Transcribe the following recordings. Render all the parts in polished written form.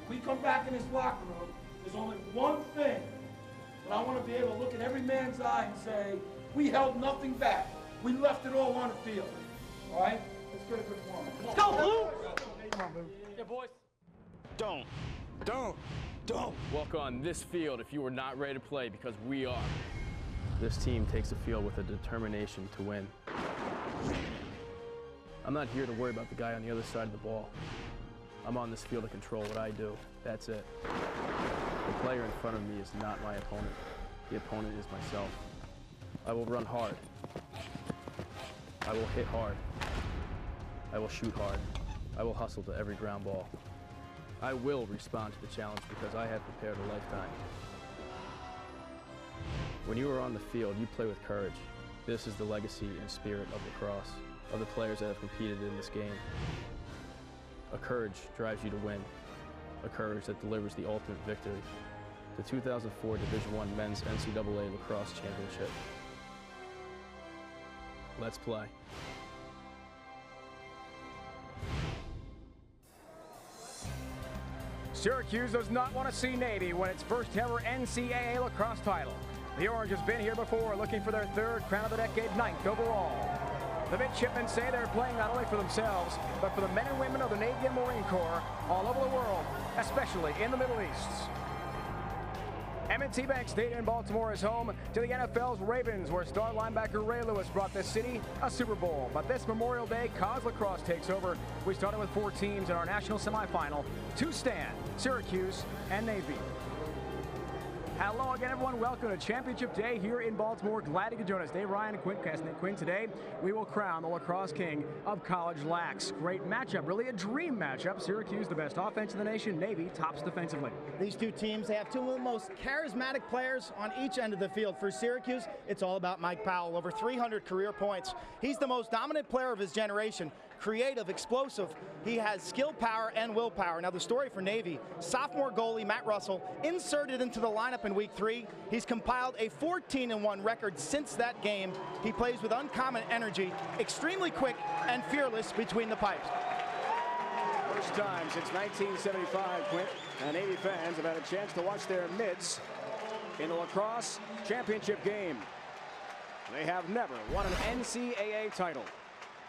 We come back in this locker room, there's only one thing that I want to be able to look at every man's eye and say, we held nothing back. We left it all on the field. All right? Let's get a good one. Let's go, Blue! Come on, Blue. Yeah, boys. Don't Walk on this field if you were not ready to play, because we are. This team takes the field with a determination to win. I'm not here to worry about the guy on the other side of the ball. I'm on this field to control what I do. That's it. The player in front of me is not my opponent. The opponent is myself. I will run hard. I will hit hard. I will shoot hard. I will hustle to every ground ball. I will respond to the challenge because I have prepared a lifetime. When you are on the field, you play with courage. This is the legacy and spirit of lacrosse, of the players that have competed in this game. A courage drives you to win. A courage that delivers the ultimate victory. The 2004 Division I Men's NCAA Lacrosse Championship. Let's play. Syracuse does not want to see Navy win its first ever NCAA lacrosse title. The Orange has been here before, looking for their third crown of the decade, 9th overall. The midshipmen say they're playing not only for themselves, but for the men and women of the Navy and Marine Corps all over the world, especially in the Middle East. M&T Bank Stadium in Baltimore is home to the NFL's Ravens, where star linebacker Ray Lewis brought the city a Super Bowl. But this Memorial Day, college lacrosse takes over. We started with 4 teams in our national semifinal. 2 stand, Syracuse and Navy. Hello again, everyone. Welcome to Championship Day here in Baltimore. Glad you could join us. Dave Ryan and Quinn Cassidy. Quinn, today we will crown the lacrosse king of college lax. Great matchup, really a dream matchup. Syracuse, the best offense in the nation. Navy, tops defensively. These two teams, they have 2 of the most charismatic players on each end of the field. For Syracuse, it's all about Mike Powell, over 300 career points. He's the most dominant player of his generation. Creative, explosive. He has skill, power, and willpower. Now the story for Navy, sophomore goalie Matt Russell inserted into the lineup in week 3. He's compiled a 14-1 record since that game. He plays with uncommon energy, extremely quick and fearless between the pipes. First time since 1975, Quint, and Navy fans have had a chance to watch their mids in the lacrosse championship game. They have never won an NCAA title.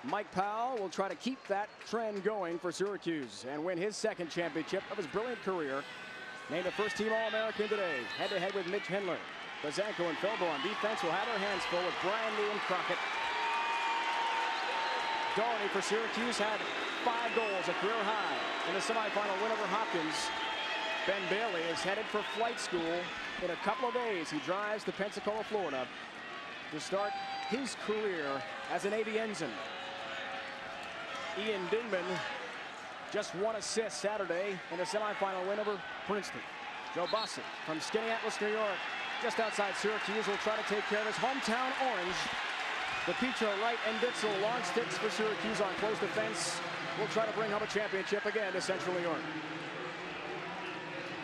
Mike Powell will try to keep that trend going for Syracuse and win his 2nd championship of his brilliant career. Named a first-team All-American today, head-to-head with Mitch Hendler. Bazanko and Felbo on defense will have their hands full with Brandy and Crockett. Doherty for Syracuse had 5 goals, a career high, in the semifinal win over Hopkins. Ben Bailey is headed for flight school. In a couple of days, he drives to Pensacola, Florida, to start his career as a Navy ensign. Ian Dingman just 1 assist Saturday in the semifinal win over Princeton. Joe Bossi from Skaneateles, New York, just outside Syracuse, will try to take care of his hometown Orange. The Petro, Wright, and Ditzel long sticks for Syracuse on close defense will try to bring home a championship again to Central New York.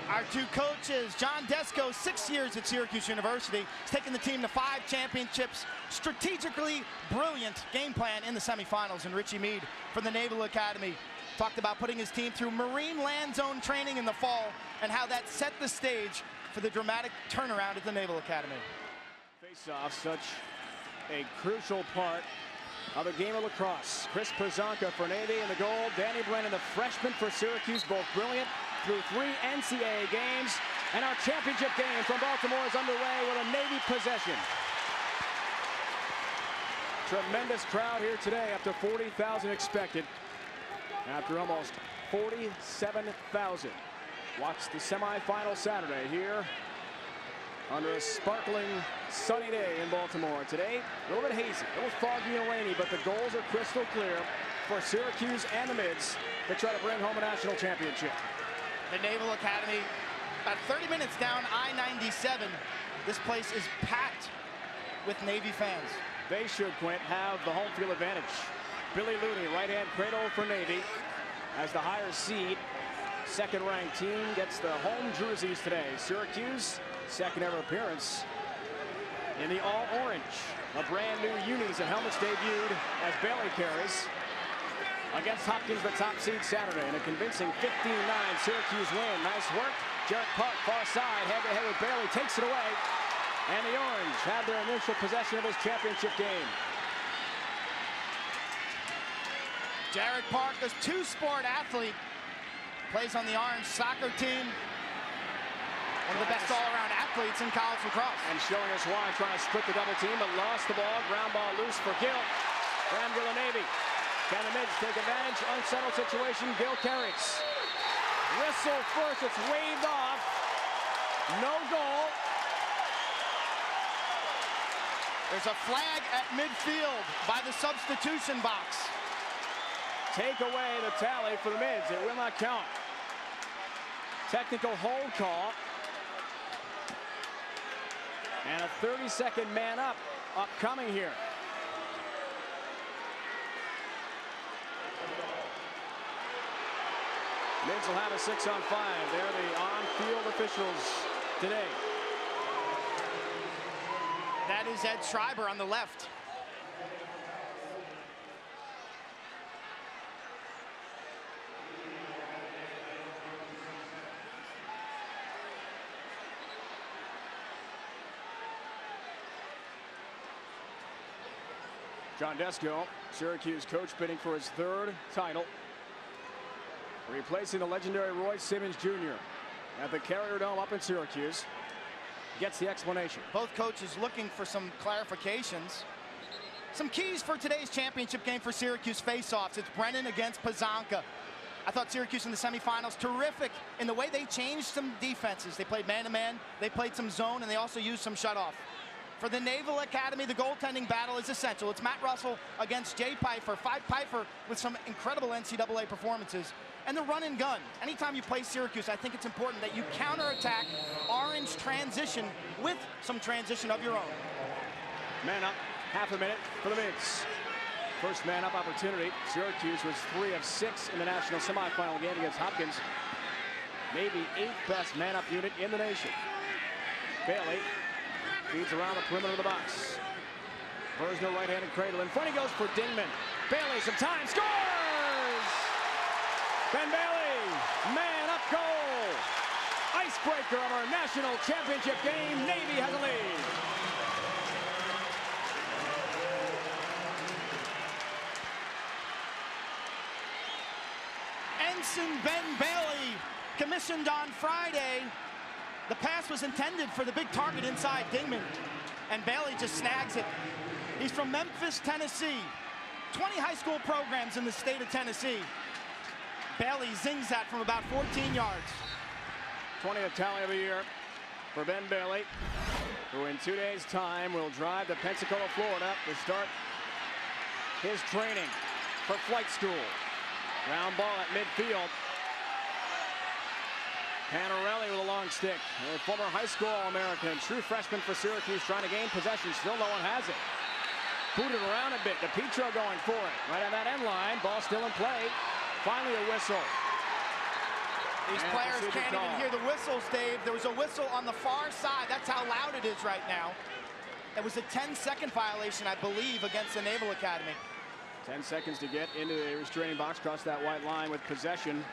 Our 2 coaches, John Desko, 6 years at Syracuse University, has taken the team to 5 championships. Strategically brilliant game plan in the semifinals. And Richie Meade from the Naval Academy talked about putting his team through Marine Land Zone training in the fall and how that set the stage for the dramatic turnaround at the Naval Academy. Face-off, such a crucial part of the game of lacrosse. Chris Pazanka for Navy in the goal. Danny Brennan, the freshman for Syracuse, both brilliant through 3 NCAA games. And our championship game from Baltimore is underway with a Navy possession. Tremendous crowd here today, up to 40,000 expected after almost 47,000. Watch the semifinal Saturday here under a sparkling sunny day in Baltimore. Today, a little bit hazy, a little foggy and rainy, but the goals are crystal clear for Syracuse and the Mids to try to bring home a national championship. The Naval Academy, about 30 minutes down I-97. This place is packed with Navy fans. They should, Quint, have the home field advantage. Billy Looney, right-hand cradle for Navy, as the higher seed. 2nd-ranked team gets the home jerseys today. Syracuse, 2nd ever appearance in the all-orange. A brand new unis and helmets debuted as Bailey carries. against Hopkins, the top seed Saturday, in a convincing 15-9 Syracuse win. Nice work. Jarrett Park, far side, head-to-head with Bailey, takes it away. And the Orange have their initial possession of this championship game. Jarrett Park, a two-sport athlete, plays on the Orange soccer team. One of the best all-around athletes in college lacrosse. And showing us why, trying to split the double team, but lost the ball. Ground ball loose for Gill. Graham Gill and Navy. Can the Mids take advantage? Unsettled situation. Gill carries. Whistle first. It's waved off. No goal. There's a flag at midfield by the substitution box. Take away the tally for the Mids. It will not count. Technical hold call. And a 30-second man up upcoming here. Mids will have a 6-on-5. They're the on-field officials today. That is Ed Schreiber on the left. John Desko, Syracuse coach, bidding for his third title. Replacing the legendary Roy Simmons Jr. at the Carrier Dome up in Syracuse. Gets the explanation. Both coaches looking for some clarifications. Some keys for today's championship game for Syracuse face-offs. It's Brennan against Pazanka. I thought Syracuse in the semifinals terrific in the way they changed some defenses. They played man-to-man, they played some zone, and they also used some shutoff. For the Naval Academy, the goaltending battle is essential. It's Matt Russell against Jay Pfeiffer. Pfeiffer with some incredible NCAA performances. And the run and gun. Anytime you play Syracuse, I think it's important that you counterattack Orange transition with some transition of your own. Man up, half a minute for the Mids. First man up opportunity. Syracuse was 3 of 6 in the national semifinal game against Hopkins. Maybe 8th best man up unit in the nation. Bailey feeds around the perimeter of the box. Bersner right-handed cradle. In front he goes for Dingman. Bailey some time, scores! Ben Bailey, man up goal. Icebreaker of our national championship game. Navy has a lead. Ensign Ben Bailey, commissioned on Friday. The pass was intended for the big target inside Dingman, and Bailey just snags it. He's from Memphis, Tennessee. 20 high school programs in the state of Tennessee. Bailey zings that from about 14 yards. 20th tally of the year for Ben Bailey, who in 2 days' time will drive to Pensacola, Florida to start his training for flight school. Round ball at midfield. Panarelli with a long stick. A former high school All-American, true freshman for Syracuse, trying to gain possession. Still no one has it. Booted around a bit. DePietro going for it. Right on that end line. Ball still in play. Finally a whistle. These players can't even hear the whistles, Dave. There was a whistle on the far side. That's how loud it is right now. It was a 10-second violation, I believe, against the Naval Academy. 10 seconds to get into the restraining box. Cross that white line with possession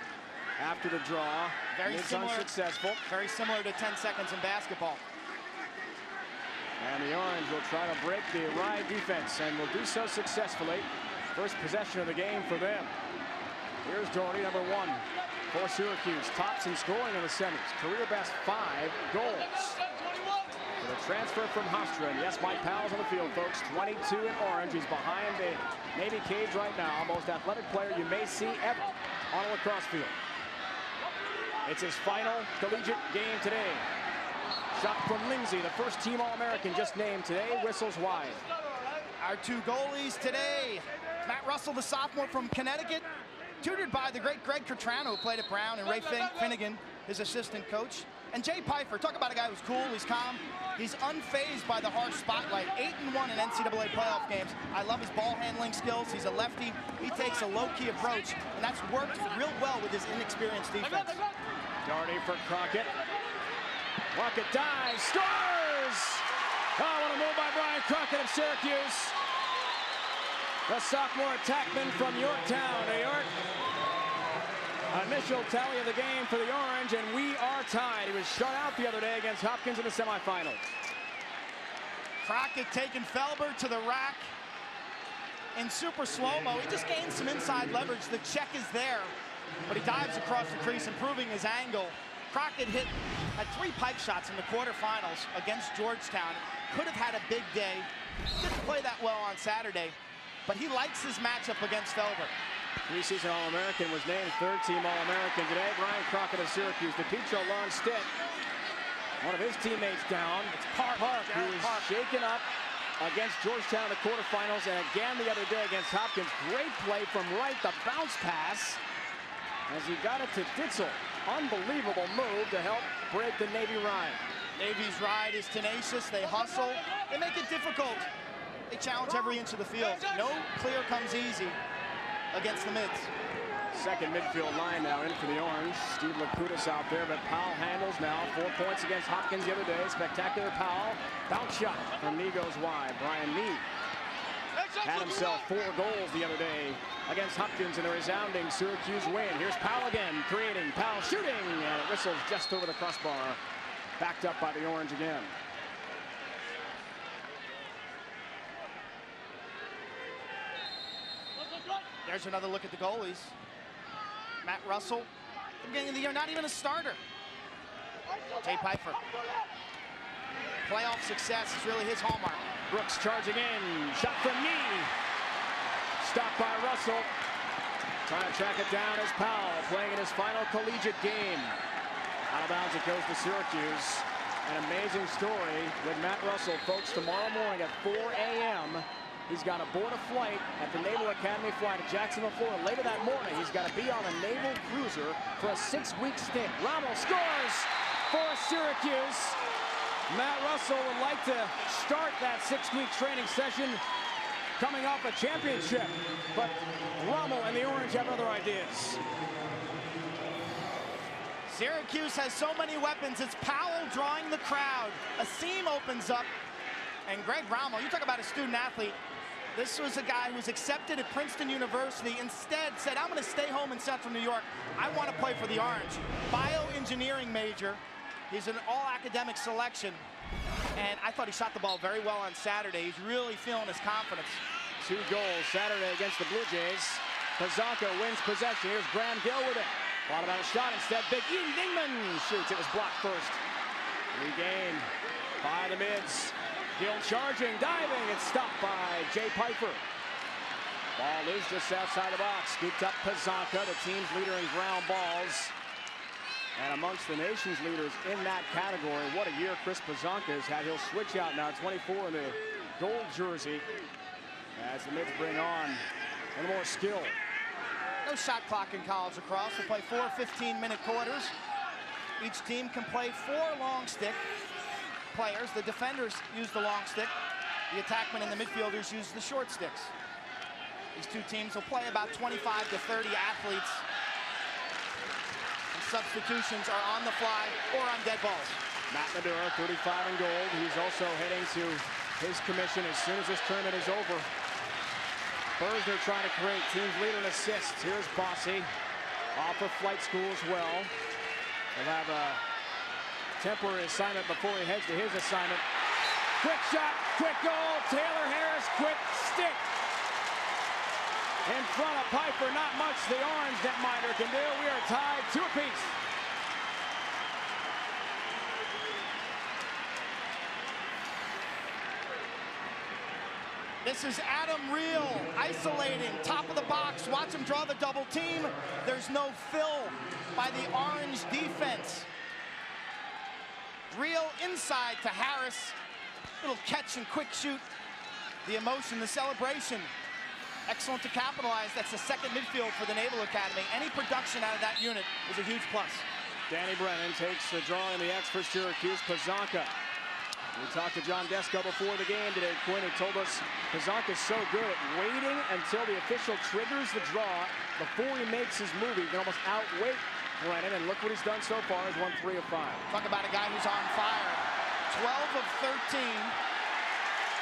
after the draw. Very similar, unsuccessful. Very similar to 10 seconds in basketball. And the Orange will try to break the Rye defense and will do so successfully. First possession of the game for them. Here's Doherty, number 1 for Syracuse. Tops in scoring in the semis. Career best 5 goals. The transfer from Hofstra. And yes, Mike Powell's on the field, folks. 22 in orange. He's behind the Navy cage right now. Most athletic player you may see ever on a lacrosse field. It's his final collegiate game today. Shot from Lindsay, the first team All-American just named today. Whistles wide. Our 2 goalies today. Matt Russell, the sophomore from Connecticut, tutored by the great Greg Cotrano, who played at Brown, and Ray Finnegan, his assistant coach. And Jay Pfeiffer, talk about a guy who's cool, he's calm, he's unfazed by the harsh spotlight. 8-1 in NCAA playoff games. I love his ball handling skills. He's a lefty. He takes a low-key approach, and that's worked real well with his inexperienced defense. Doherty for Crockett. Crockett dives, scores! Oh, what a move by Brian Crockett of Syracuse. the sophomore attackman from Yorktown, New York. Initial tally of the game for the Orange, and we are tied. He was shut out the other day against Hopkins in the semifinals. Crockett taking Felber to the rack in super slow-mo. He just gained some inside leverage. The check is there, but he dives across the crease, improving his angle. Crockett had 3 pipe shots in the quarterfinals against Georgetown. Could have had a big day. Didn't play that well on Saturday, but he likes his matchup against Felber. Preseason All-American, was named 3rd-team All-American today. Brian Crockett of Syracuse. DePietro long stick. One of his teammates down. It's Park, who is shaken up against Georgetown in the quarterfinals, and again the other day against Hopkins. Great play from right, the bounce pass as he got it to Ditzel. Unbelievable move to help break the Navy ride. Navy's ride is tenacious. They hustle. They make it difficult. They challenge every inch of the field. No clear comes easy against the mids. Second midfield line now in for the Orange. Steve Lakutis out there, but Powell handles now. 4 points against Hopkins the other day. Spectacular Powell. Bounce shot from Nee goes wide. Brian Nee had himself 4 goals the other day against Hopkins in a resounding Syracuse win. Here's Powell again, creating. Powell shooting, and it whistles just over the crossbar. Backed up by the Orange again. There's another look at the goalies. Matt Russell, at the beginning of the year, not even a starter. Jay Pfeiffer. Playoff success is really his hallmark. Brooks charging in, shot from Nee. Stopped by Russell. Trying to track it down as Powell, playing in his final collegiate game. Out of bounds it goes to Syracuse. An amazing story with Matt Russell, folks, tomorrow morning at 4 a.m. He's got to board a flight at the Naval Academy flight to Jacksonville, Florida. Later that morning, he's got to be on a naval cruiser for a 6-week stint. Rommel scores for Syracuse. Matt Russell would like to start that 6-week training session coming off a championship, but Rommel and the Orange have other ideas. Syracuse has so many weapons. It's Powell drawing the crowd. A seam opens up, and Greg Rommel, you talk about a student athlete. This was a guy who was accepted at Princeton University, instead said, I'm going to stay home in Central New York. I want to play for the Orange. Bioengineering major. He's an all-academic selection, and I thought he shot the ball very well on Saturday. He's really feeling his confidence. 2 goals Saturday against the Blue Jays. Pazanka wins possession. Here's Graham Gill with it. Bottom out a shot instead. Big Ian Dingman shoots. It was blocked first. Regained by the mids. Gill charging, diving. It's stopped by Jay Pfeiffer. Ball loose just outside the box. Scooped up Pazanka, the team's leader in ground balls. And amongst the nation's leaders in that category, what a year Chris Pazanka has had. He'll switch out now, 24 in the gold jersey, as the mids bring on a little more skill. No shot clock in college lacrosse. We'll play 4 15-minute quarters. Each team can play 4 long stick players. The defenders use the long stick. The attackmen and the midfielders use the short sticks. These 2 teams will play about 25 to 30 athletes. And substitutions are on the fly or on dead balls. Matt Madura, 35 in gold. He's also heading to his commission as soon as this tournament is over. Berger trying to create team's leader in assists. Here's Bossy, off of flight school as well. He'll have a temporary assignment before he heads to his assignment. Quick shot, quick goal. Taylor Harris, quick stick. In front of Piper, not much the Orange netminder can do. We are tied 2 apiece. This is Adam Reel isolating, top of the box. Watch him draw the double team. There's no fill by the Orange defense. Reel inside to Harris. Little catch and quick shoot. The emotion, the celebration. Excellent to capitalize. That's the second midfield for the Naval Academy. Any production out of that unit is a huge plus. Danny Brennan takes the draw in the X for Syracuse. Pazanka. We talked to John Desko before the game today. Quinn had told us Pazanka's so good at waiting until the official triggers the draw before he makes his move. He can almost outweight Brennan, and look what he's done so far. He's won 3 of 5. Talk about a guy who's on fire. 12 of 13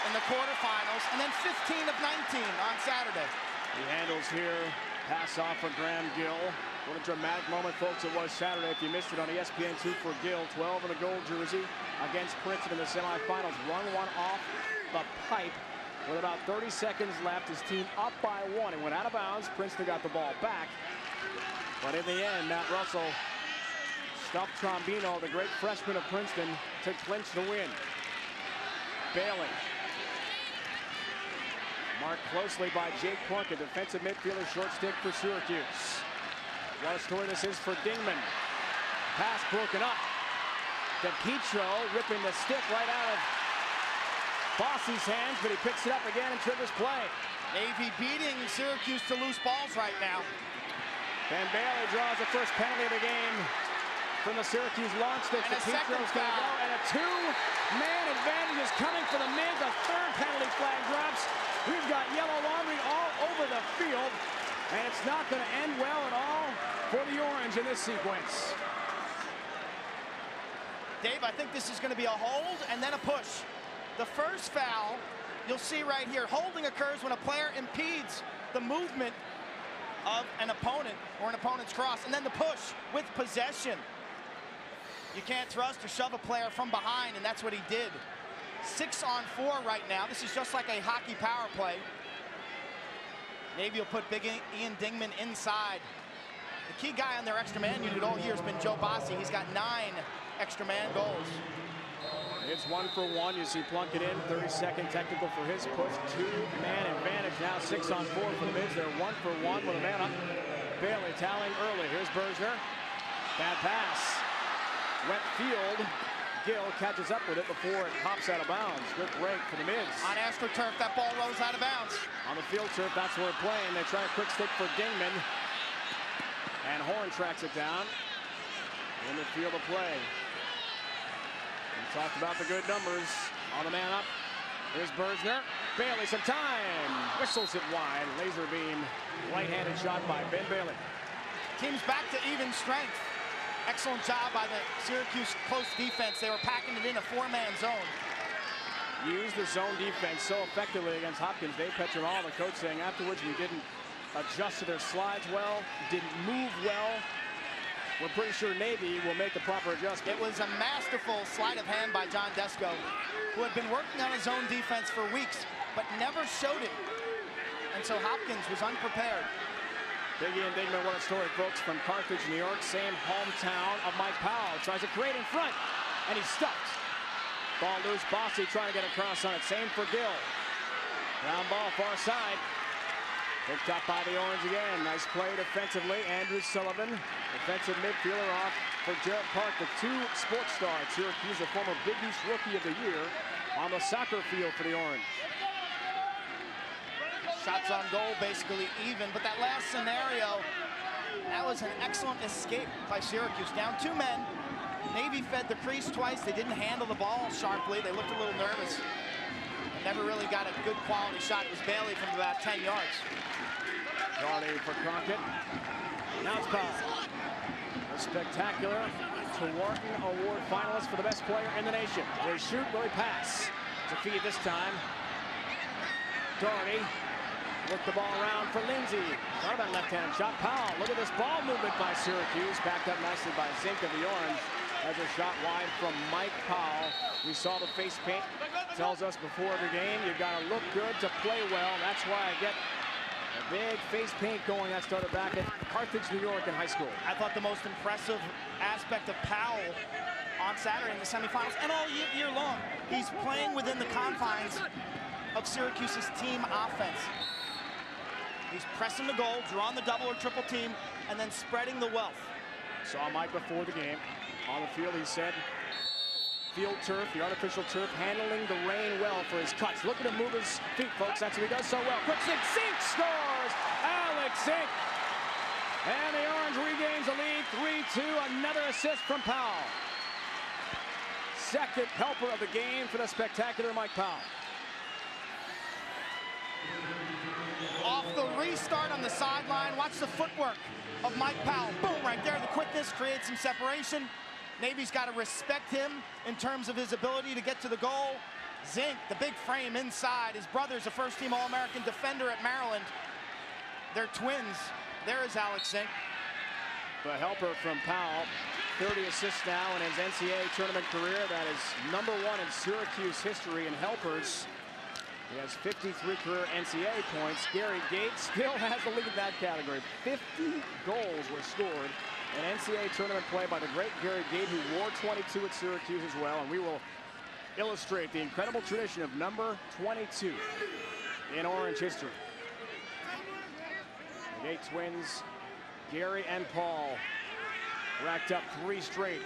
in the quarterfinals, and then 15 of 19 on Saturday. He handles here, pass off for Graham Gill. What a dramatic moment, folks, it was Saturday. If you missed it on ESPN2 for Gill, 12 in the gold jersey against Princeton in the semifinals. Run one off the pipe with about 30 seconds left. His team up by 1. It went out of bounds. Princeton got the ball back. But in the end, Matt Russell stuffed Trombino, the great freshman of Princeton, to clinch the win. Bailey. Marked closely by Jake Plunkett, defensive midfielder, short stick for Syracuse. What a story this is for Dingman. Pass broken up. DePietro ripping the stick right out of Bossy's hands, but he picks it up again and triggers play. Navy beating Syracuse to loose balls right now. Ben Bailey draws the first penalty of the game from the Syracuse launch stick. And a second foul. And a two-man advantage is coming for the Mids. A third penalty flag drops. We've got yellow laundry all over the field, and it's not going to end well at all for the Orange in this sequence. Dave, I think this is going to be a hold and then a push. The first foul, you'll see right here, holding occurs when a player impedes the movement of an opponent or an opponent's cross, and then the push with possession. You can't thrust or shove a player from behind, and that's what he did. 6 on 4 right now. This is just like a hockey power play. Navy will put big Ian Dingman inside. The key guy on their extra man unit all year has been Joe Bossy. He's got 9 extra man goals. It's 1 for 1. You see Plunkett in, 32nd technical for his push. 2-man advantage now, 6 on 4 for the Mids. They're 1 for 1 with a man up. Bailey tallying early. Here's Bergner. Bad pass. Wet field. Gill catches up with it before it hops out of bounds. Good break for the Mids. On AstroTurf, that ball rolls out of bounds. On the field turf, that's where we're playing. They try a quick stick for Dingman. And Horn tracks it down in the field of play. We talked about the good numbers on the man up. Here's Bergner. Bailey some time. Whistles it wide. Laser beam. Right-handed shot by Ben Bailey. Team's back to even strength. Excellent job by the Syracuse close defense. They were packing it in a 4-man zone. Used the zone defense so effectively against Hopkins. Dave Petronal, the coach, saying afterwards we didn't adjust to their slides well, didn't move well. We're pretty sure Navy will make the proper adjustment. It was a masterful sleight of hand by John Desko, who had been working on his zone defense for weeks, but never showed it. And so Hopkins was unprepared. Big Ian Dingman, what a story, folks, from Carthage, New York, same hometown of Mike Powell. Tries to create in front, and he's stuffed. Ball loose, Bossy trying to get across on it. Same for Gill. Round ball, far side. Picked up by the Orange again. Nice play defensively. Andrew Sullivan, defensive midfielder off for Jarrett Park, the 2 sports stars. Syracuse, the former Big East Rookie of the Year, on the soccer field for the Orange. Shots on goal basically even, but that last scenario, that was an excellent escape by Syracuse. Down 2 men. Navy fed the crease twice. They didn't handle the ball sharply. They looked a little nervous. Never really got a good quality shot. It was Bailey from about 10 yards. Gardy for Crockett. Now it's Powell. A spectacular Tewarton Award finalist for the best player in the nation. Will he shoot? Will he pass? To feed this time. Doherty. Look the ball around for Lindsay. Thought about left-handed shot. Powell, look at this ball movement by Syracuse. Backed up nicely by Zink of the Orange. As a shot wide from Mike Powell. We saw the face paint. Tells us before the game, you've got to look good to play well. That's why I get a big face paint going. That started back at Carthage, New York in high school. I thought the most impressive aspect of Powell on Saturday in the semifinals and all year long, he's playing within the confines of Syracuse's team offense. He's pressing the goal, drawing the double or triple team, and then spreading the wealth. Saw Mike before the game. On the field, he said, field turf, the artificial turf, handling the rain well for his cuts. Look at him move his feet, folks. That's what he does so well. Quick Zink, Zink scores! Alex Zink! And the Orange regains the lead, 3-2. Another assist from Powell. Second helper of the game for the spectacular Mike Powell. Off the restart on the sideline, watch the footwork of Mike Powell. Boom, right there. The quickness creates some separation. Navy's got to respect him in terms of his ability to get to the goal. Zink, the big frame inside. His brother's a first-team All-American defender at Maryland. They're twins. There is Alex Zink. The helper from Powell, 30 assists now in his NCAA tournament career. That is #1 in Syracuse history in helpers. He has 53 career NCAA points. Gary Gates still has the lead in that category. 50 goals were scored in NCAA tournament play by the great Gary Gates, who wore 22 at Syracuse as well. And we will illustrate the incredible tradition of number 22 in Orange history. The Gate twins, Gary and Paul, racked up 3 straight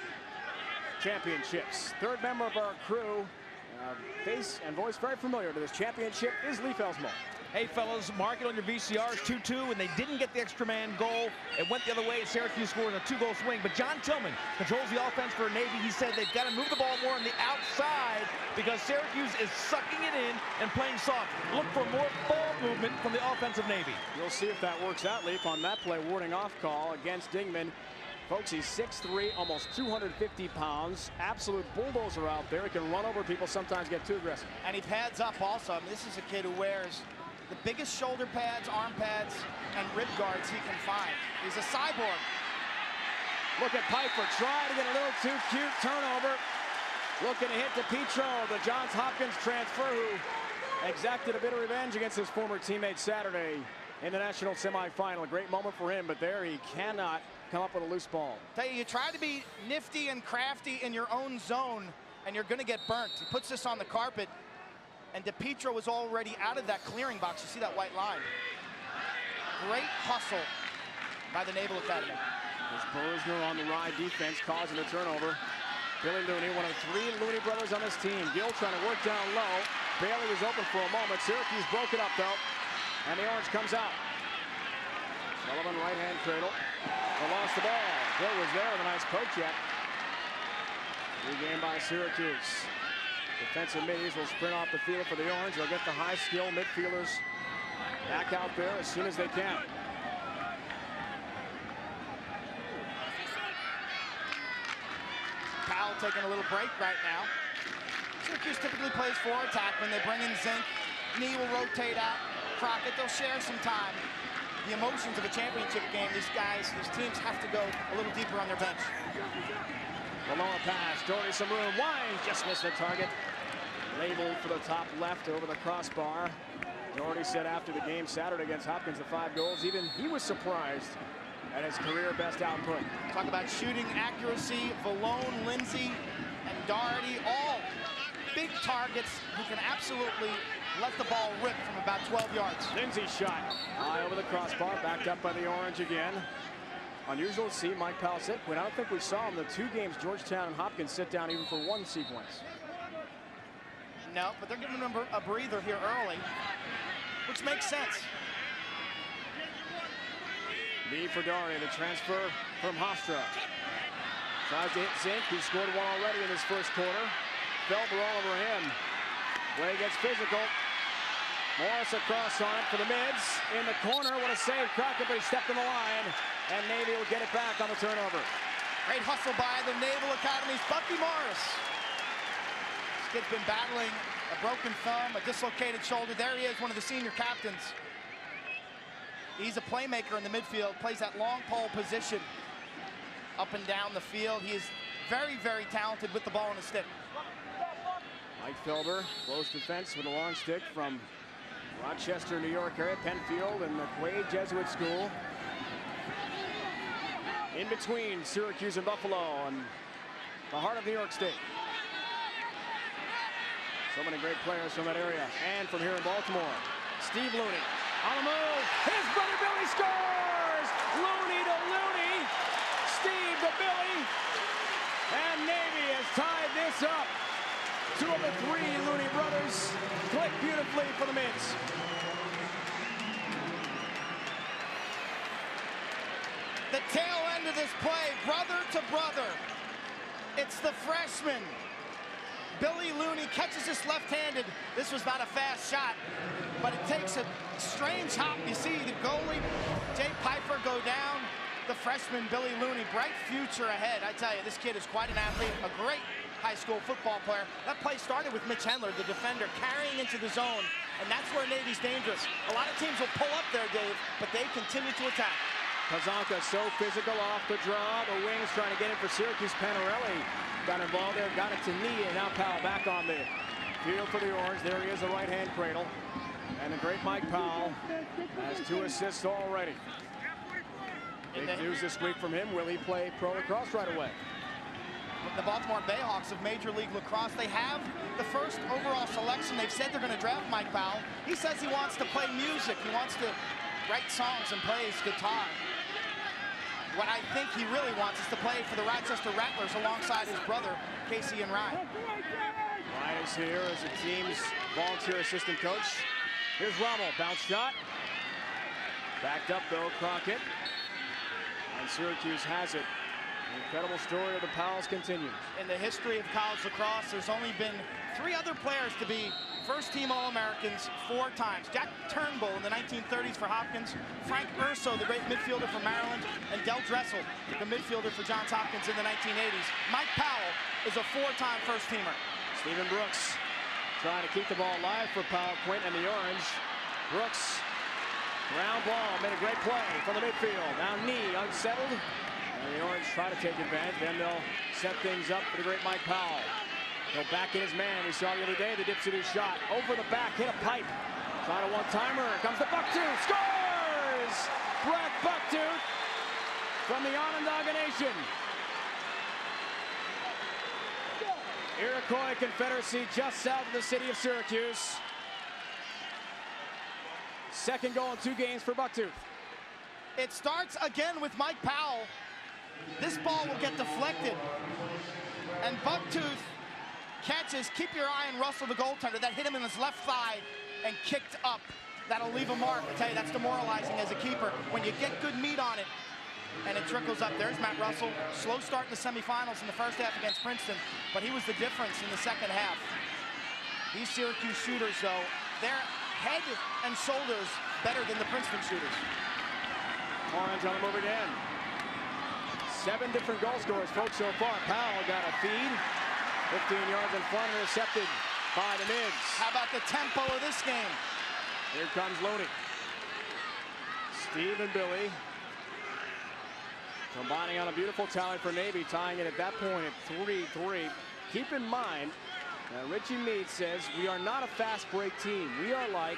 championships. Third member of our crew, face and voice very familiar to this championship, is Lee Felsmo. Hey fellas, mark it on your VCRs, 2-2, and they didn't get the extra man goal. It went the other way, and Syracuse scored a 2-goal swing. But John Tillman controls the offense for Navy. He said they've got to move the ball more on the outside because Syracuse is sucking it in and playing soft. Look for more ball movement from the offensive Navy. You'll see if that works out, Leaf, on that play, warding off call against Dingman. Folks, he's 6'3", almost 250 pounds. Absolute bulldozer out there. He can run over people, sometimes get too aggressive. And he pads up also. I mean, this is a kid who wears the biggest shoulder pads, arm pads, and rib guards he can find. He's a cyborg. Look at Piper, trying to get a little too cute, turnover. Looking to hit DePietro, the Johns Hopkins transfer, who exacted a bit of revenge against his former teammate Saturday in the national semifinal. A great moment for him, but there he cannot come up with a loose ball. Tell you try to be nifty and crafty in your own zone, and you're going to get burnt. He puts this on the carpet, and DePietro was already out of that clearing box. You see that white line. Great hustle by the Naval Academy. As Bergner on the ride defense, causing a turnover. Billy Looney, one of 3 Looney brothers on this team. Gill trying to work down low. Bailey was open for a moment. Syracuse broke it up though, and the Orange comes out. Sullivan right-hand cradle. They lost the ball. Gill was there with a nice poke check. Regained by Syracuse. Defensive middies will sprint off the field for the Orange. They'll get the high-skill midfielders back out there as soon as they can. Powell taking a little break right now. Syracuse typically plays 4 attackmen. They bring in Zink. Knee will rotate out. Crockett, they'll share some time. The emotions of a championship game, these teams have to go a little deeper on their bench. The lower pass, Doherty some room, wide, just missed the target. Labeled for the top left over the crossbar. Doherty said after the game Saturday against Hopkins, the 5 goals, even he was surprised at his career best output. Talk about shooting accuracy, Valone, Lindsay, and Doherty, all big targets who can absolutely let the ball rip from about 12 yards. Lindsay's shot high over the crossbar, backed up by the Orange again. Unusual to see Mike Powell sit, but I don't think we saw him the 2 games Georgetown and Hopkins sit down even for 1 sequence. No, but they're giving him a breather here early, which makes sense. Lee for Doherty, the transfer from Hofstra. Tries to hit Zink, who scored 1 already in his first quarter. Felber all over him. Way gets physical. Morris across on it for the mids. In the corner, what a save. Crockett, but he stepped on the line. And Navy will get it back on the turnover. Great hustle by the Naval Academy's Bucky Morris. This kid's been battling a broken thumb, a dislocated shoulder. There he is, one of the senior captains. He's a playmaker in the midfield, plays that long pole position up and down the field. He is very, very talented with the ball on the stick. Mike Felber, close defense with a long stick from Rochester, New York area, Penfield, and the Quaid Jesuit School. In between Syracuse and Buffalo, and the heart of New York State. So many great players from that area, and from here in Baltimore. Steve Looney on the move. His brother Billy scores! Looney to Looney. Steve to Billy. And Navy has tied this up. 2 of the 3 Looney brothers click beautifully for the Mids. The tail end of this play, brother to brother. It's the freshman. Billy Looney catches this left-handed. This was not a fast shot, but it takes a strange hop. You see the goalie, Jay Piper, go down. The freshman, Billy Looney, bright future ahead. I tell you, this kid is quite an athlete, a great high school football player. That play started with Mitch Hendler, the defender, carrying into the zone, and that's where Navy's dangerous. A lot of teams will pull up there, Dave, but they continue to attack. Pazanka so physical off the draw. The wings trying to get in for Syracuse. Panarelli got involved there, got it to knee, and now Powell back on the field for the Orange. There he is, the right-hand cradle. And the great Mike Powell has 2 assists already. Big news this week from him. Will he play pro lacrosse right away? The Baltimore Bayhawks of Major League Lacrosse, they have the first overall selection. They've said they're going to draft Mike Powell. He says he wants to play music. He wants to write songs and plays guitar. What I think he really wants is to play for the Rochester Rattlers alongside his brother, Casey and Ryan. Ryan is here as the team's volunteer assistant coach. Here's Rommel, bounce shot. Backed up though, Crockett. And Syracuse has it. The incredible story of the Powells continues. In the history of college lacrosse, there's only been 3 other players to be first-team All-Americans 4 times. Jack Turnbull in the 1930s for Hopkins, Frank Urso, the great midfielder for Maryland, and Del Dressel, the midfielder for Johns Hopkins in the 1980s. Mike Powell is a 4-time first-teamer. Stephen Brooks trying to keep the ball alive for Powell, Quint, and the Orange. Brooks, ground ball, made a great play from the midfield. Now knee unsettled. And the Orange try to take advantage. Then they'll set things up for the great Mike Powell. He'll back in his man. We saw the other day the dipsy shot over the back, hit a pipe. Try to one-timer. Comes the Bucktooth. Scores! Brett Bucktooth from the Onondaga Nation. Iroquois Confederacy just south of the city of Syracuse. Second goal in 2 games for Bucktooth. It starts again with Mike Powell. This ball will get deflected. And Bucktooth catches, keep your eye on Russell, the goaltender, that hit him in his left thigh and kicked up. That'll leave a mark. I tell you, that's demoralizing as a keeper. When you get good meat on it and it trickles up. There's Matt Russell. Slow start in the semifinals in the first half against Princeton, but he was the difference in the second half. These Syracuse shooters, though, they're head and shoulders better than the Princeton shooters. Orange on the move again. 7 different goal scorers, folks, so far. Powell got a feed. 15 yards in front, intercepted by the mids. How about the tempo of this game? Here comes Looney. Steve and Billy combining on a beautiful tally for Navy, tying it at that point at 3-3. Keep in mind, Richie Meade says, we are not a fast break team. We are like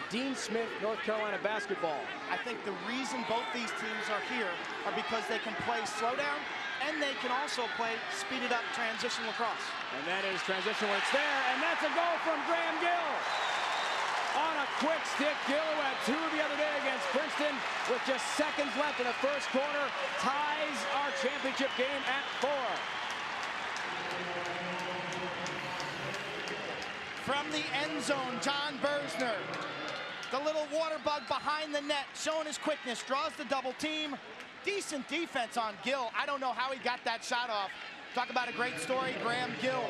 Dean Smith, North Carolina basketball. I think the reason both these teams are here are because they can play slow down and they can also play speeded up transition lacrosse. And that is transition when it's there, and that's a goal from Graham Gill. On a quick stick, Gill, who had 2 the other day against Princeton, with just seconds left in the first quarter, ties our championship game at 4. From the end zone, John Bersner, the little water bug behind the net, showing his quickness, draws the double team. Decent defense on Gill. I don't know how he got that shot off. Talk about a great story, Graham Gill.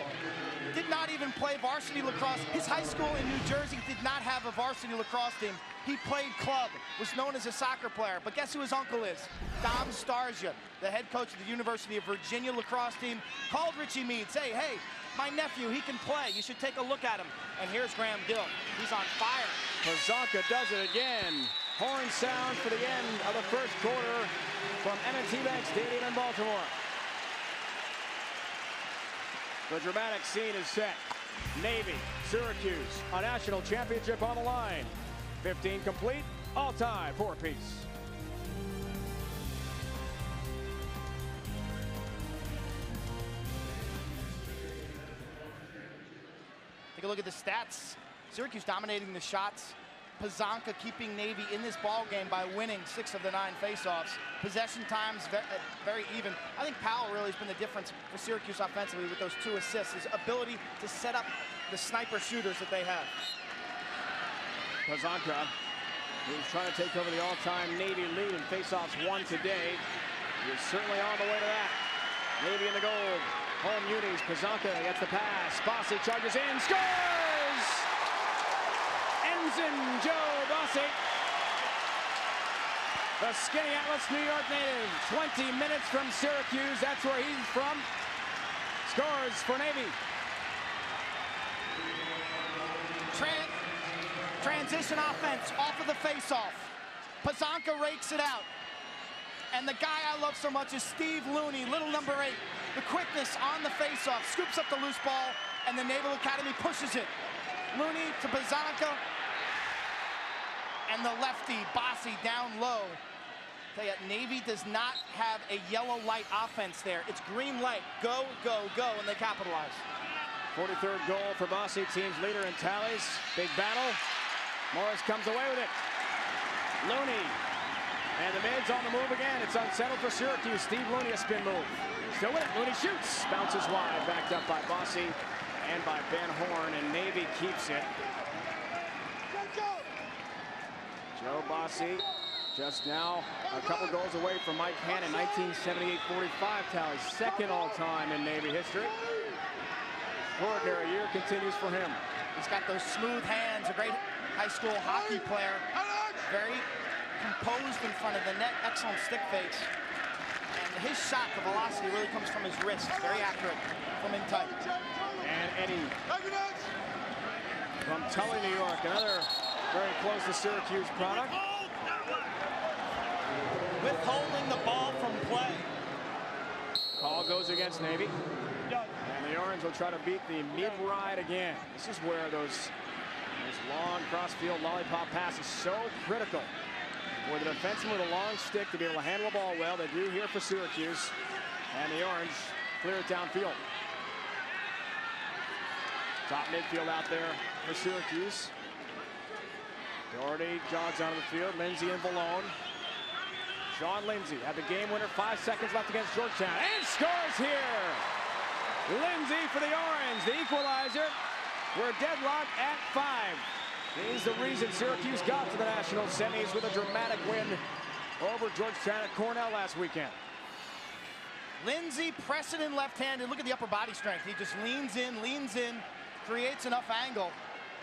Did not even play varsity lacrosse. His high school in New Jersey did not have a varsity lacrosse team. He played club, was known as a soccer player. But guess who his uncle is? Dom Starsia, the head coach of the University of Virginia lacrosse team, called Richie Meade, say, hey, my nephew, he can play. You should take a look at him. And here's Graham Gill. He's on fire. Pazanka does it again. Horn sound for the end of the first quarter from M&T Bank Stadium in Baltimore. The dramatic scene is set. Navy, Syracuse, a national championship on the line. 15 complete, all time, 4-piece. Take a look at the stats. Syracuse dominating the shots. Pazanka keeping Navy in this ball game by winning 6 of the 9 faceoffs. Possession times very even. I think Powell really has been the difference for Syracuse offensively with those 2 assists. His ability to set up the sniper shooters that they have. Pazanka, who's trying to take over the all-time Navy lead in faceoffs won today, is certainly on the way to that. Navy in the gold. Home unis. Pazanka gets the pass. Bossi charges in. Scores! Ensign Joe Bossi. The Skinny Atlas, New York native. 20 minutes from Syracuse. That's where he's from. Scores for Navy. Transition offense off of the face-off. Pazanka rakes it out. And the guy I love so much is Steve Looney, little number 8. The quickness on the face-off, scoops up the loose ball, and the Naval Academy pushes it. Looney to Pazanka. And the lefty, Bossy, down low. Tell you, Navy does not have a yellow light offense there. It's green light. Go, go, go, and they capitalize. 43rd goal for Bossy, team's leader in tallies. Big battle. Morris comes away with it. Looney. And the mid's on the move again. It's unsettled for Syracuse. Steve Looney, a spin move. Still with it. Looney shoots. Bounces wide. Backed up by Bossy and by Ben Horn. And Navy keeps it. Joe Bossy just now a couple goals away from Mike Hannon. 1978-45 tallies. Second all-time in Navy history. Extraordinary year continues for him. He's got those smooth hands. A great high school hockey player. Very composed in front of the net, excellent stick fakes. And his shot, the velocity really comes from his wrist. Very accurate from in tight. And Eddie from Tully, New York, another very close to Syracuse product. Withholding the ball from play. Call goes against Navy. And the Orange will try to beat the mid-ride again. This is where those long cross-field lollipop passes so critical. For the defenseman with a long stick to be able to handle the ball well. They do here for Syracuse. And the Orange clear it downfield. Top midfield out there for Syracuse. Doherty jogs out of the field. Lindsay and Ballone. Sean Lindsay had the game winner, 5 seconds left against Georgetown. And scores here! Lindsay for the Orange, the equalizer. We're deadlocked at 5. He's the reason Syracuse got to the national semis with a dramatic win over Georgetown at Cornell last weekend. Lindsay, press it in left-handed. Look at the upper body strength. He just leans in, creates enough angle,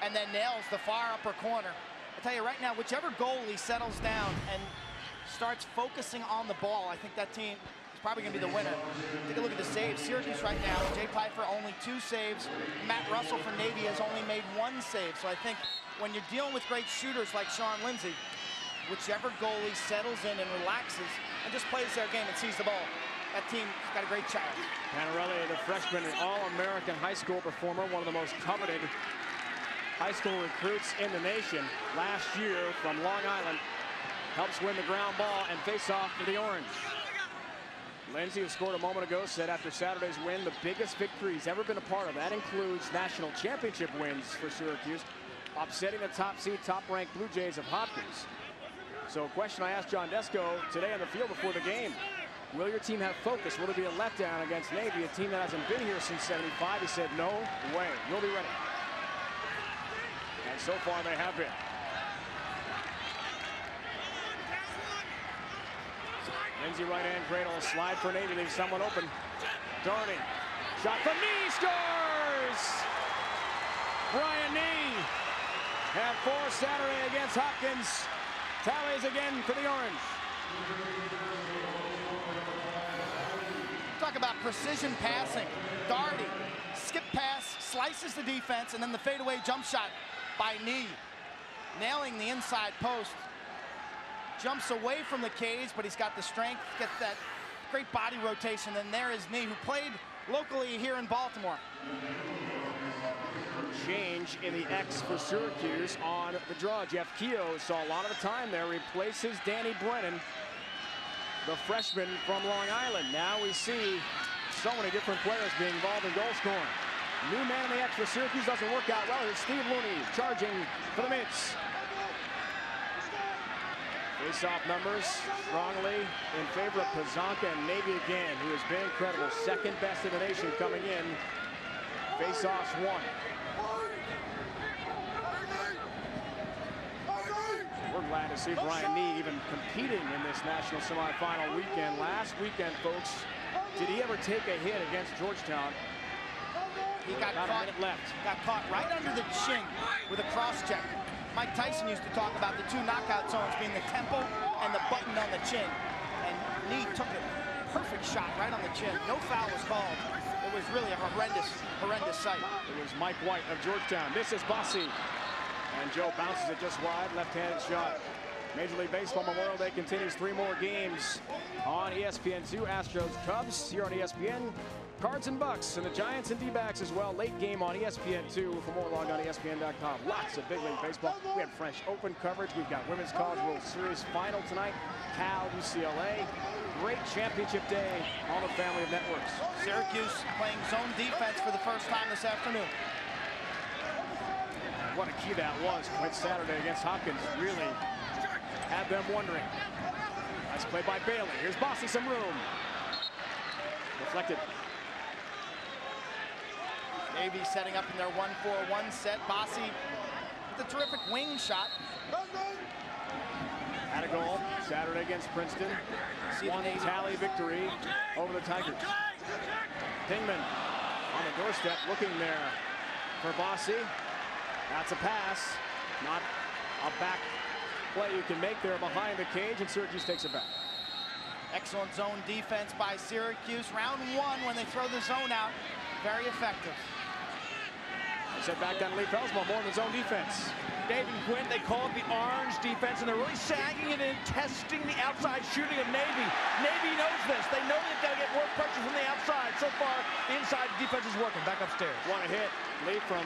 and then nails the far upper corner. I tell you right now, whichever goalie settles down and starts focusing on the ball, I think that team is probably going to be the winner. Take a look at the saves. Syracuse right now, Jay Pfeiffer only 2 saves. Matt Russell for Navy has only made 1 save. So I think when you're dealing with great shooters like Sean Lindsay, whichever goalie settles in and relaxes and just plays their game and sees the ball, that team's got a great challenge. Panarelli, the freshman and All-American high school performer, one of the most coveted high school recruits in the nation last year from Long Island, helps win the ground ball and face off for the Orange. Lindsay, who scored a moment ago, said after Saturday's win, the biggest victory he's ever been a part of. That includes national championship wins for Syracuse, upsetting the top seed, top-ranked Blue Jays of Hopkins. So a question I asked John Desko today on the field before the game, will your team have focus? Will it be a letdown against Navy, a team that hasn't been here since '75? He said, no way, we'll be ready. And so far they have been. Lindsay right-hand cradle, slide for Navy, leaves someone open. Doherty, shot from Knee, scores! Brian Knee had 4 Saturday against Hopkins. Tallies again for the Orange. Talk about precision passing. Doherty, skip pass, slices the defense, and then the fadeaway jump shot by Knee. Nailing the inside post. Jumps away from the cage, but he's got the strength, gets that great body rotation. And there is Knee, who played locally here in Baltimore. Change in the X for Syracuse on the draw. Jeff Keogh saw a lot of the time there, replaces Danny Brennan, the freshman from Long Island. Now we see so many different players being involved in goal scoring. New man in the X for Syracuse doesn't work out well. It's Steve Looney charging for the Mids. Face-off numbers strongly in favor of Pazanka and Navy again, who has been incredible. Second best in the nation coming in. Face-offs 1. We're glad to see Brian Knee even competing in this national semifinal weekend. Last weekend, folks, did he ever take a hit against Georgetown? He got About caught, a minute left. got caught right under the chin with a cross-check. Mike Tyson used to talk about the 2 knockout zones being the temple and the button on the chin. And Knee took a perfect shot right on the chin. No foul was called. It It was really a horrendous sight. It was Mike White of Georgetown. This is Bossy. And Joe bounces it just wide, left-handed shot. Major League Baseball Memorial Day continues. 3 more games on ESPN2. Astros, Cubs here on ESPN. Cards and Bucks, and the Giants and D-backs as well. Late game on ESPN2. For more, log on ESPN.com. Lots of big league baseball. We have French Open coverage. We've got Women's College World Series final tonight. Cal, UCLA. Great championship day on the family of networks. Syracuse playing zone defense for the first time this afternoon. What a key that was. Quite Saturday against Hopkins. Really had them wondering. Nice play by Bailey. Here's Bossy, some room. Deflected. Navy setting up in their 1-4-1 set. Bossy with a terrific wing shot. Had a goal Saturday against Princeton. One tally victory over the Tigers. Dingman on the doorstep looking there for Bossy. That's a pass, not a back play you can make there behind the cage, and Syracuse takes it back. Excellent zone defense by Syracuse. Round 1 when they throw the zone out. Very effective. They set back down Lee Felsbaugh, more than zone defense. Dave and Quinn, they call it the orange defense, and they're really sagging it in, testing the outside shooting of Navy. Navy knows this. They know they've got to get more pressure from the outside. So far, the inside defense is working. Back upstairs. Want to hit Lee from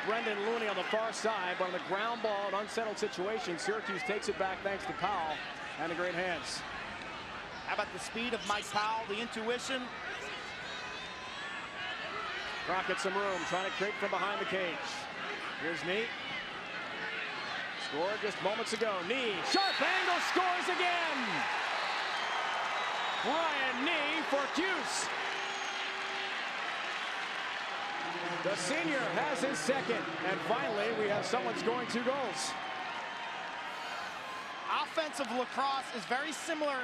Brendan Looney on the far side, but on the ground ball, an unsettled situation. Syracuse takes it back thanks to Powell and the great hands. How about the speed of Mike Powell, the intuition? Crockett some room, trying to create from behind the cage. Here's Nee. Scored just moments ago. Nee, sharp angle, scores again! Ryan Nee for Cuse. The senior has his second, and finally we have someone scoring 2 goals. Offensive lacrosse is very similar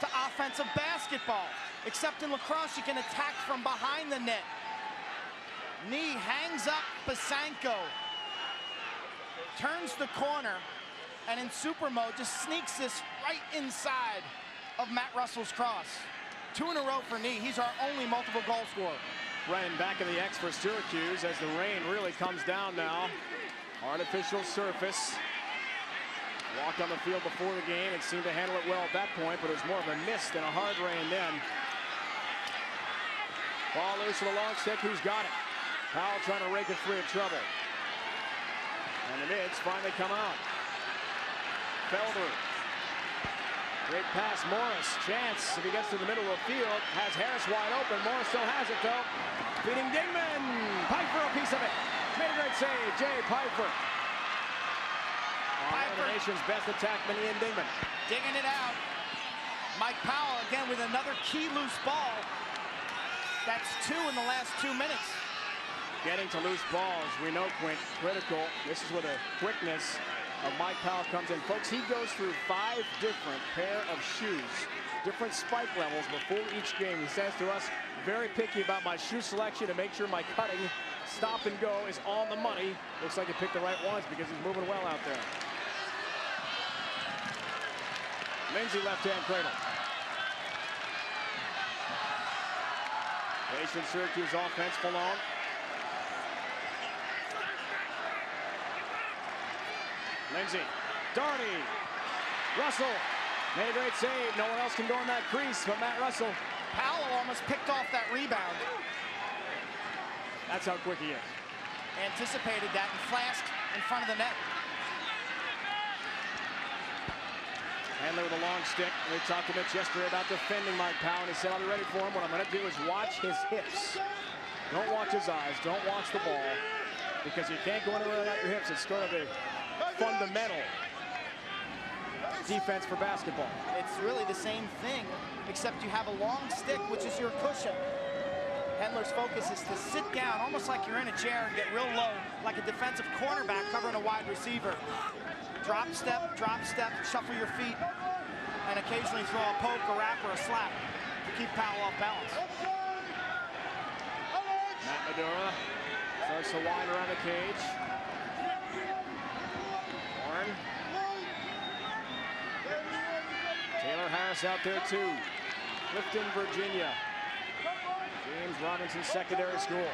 to offensive basketball, except in lacrosse you can attack from behind the net. Nee hangs up Basanko, turns the corner, and in super mode just sneaks this right inside of Matt Russell's cross. 2 in a row for Nee. He's our only multiple goal scorer. Ryan back in the X for Syracuse as the rain really comes down now. Artificial surface. Walked on the field before the game and seemed to handle it well at that point, but it was more of a mist than a hard rain then. Ball loose with a long stick. Who's got it? Powell trying to rake it free of trouble. And the mids finally come out. Felder. Great pass, Morris. Chance, if he gets to the middle of the field, has Harris wide open. Morris still has it, though. Feeding Dingman. Piper a piece of it. Made a great save, Jay Piper. One of the nation's best attackman, Ian Dingman. Digging it out. Mike Powell again with another key loose ball. That's 2 in the last 2 minutes. Getting to loose balls, we know, Quint, critical. This is where the quickness of Mike Powell comes in. Folks, he goes through 5 different pair of shoes, different spike levels before each game. He says to us, very picky about my shoe selection to make sure my cutting, stop and go is on the money. Looks like he picked the right ones because he's moving well out there. Lindsay left-hand cradle. Patient Syracuse offense, Malone. Lindsay, Darty, Russell, made a great save. No one else can go in that crease but Matt Russell. Powell almost picked off that rebound. That's how quick he is. Anticipated that and flashed in front of the net. Handler with a long stick. We talked to Mitch yesterday about defending Mike Powell, and he said, I'll be ready for him. What I'm going to do is watch his hips. Don't watch his eyes. Don't watch the ball. Because you can't go anywhere without your hips. It's sort of a fundamental defense for basketball. It's really the same thing, except you have a long stick, which is your cushion. Hendler's focus is to sit down, almost like you're in a chair, and get real low, like a defensive cornerback covering a wide receiver. Drop step, shuffle your feet, and occasionally throw a poke, a rap, or a slap to keep Powell off balance. Matt Medora starts to wind around the cage. Warren. Taylor Harris out there too. Clifton, Virginia. James Robinson Secondary School.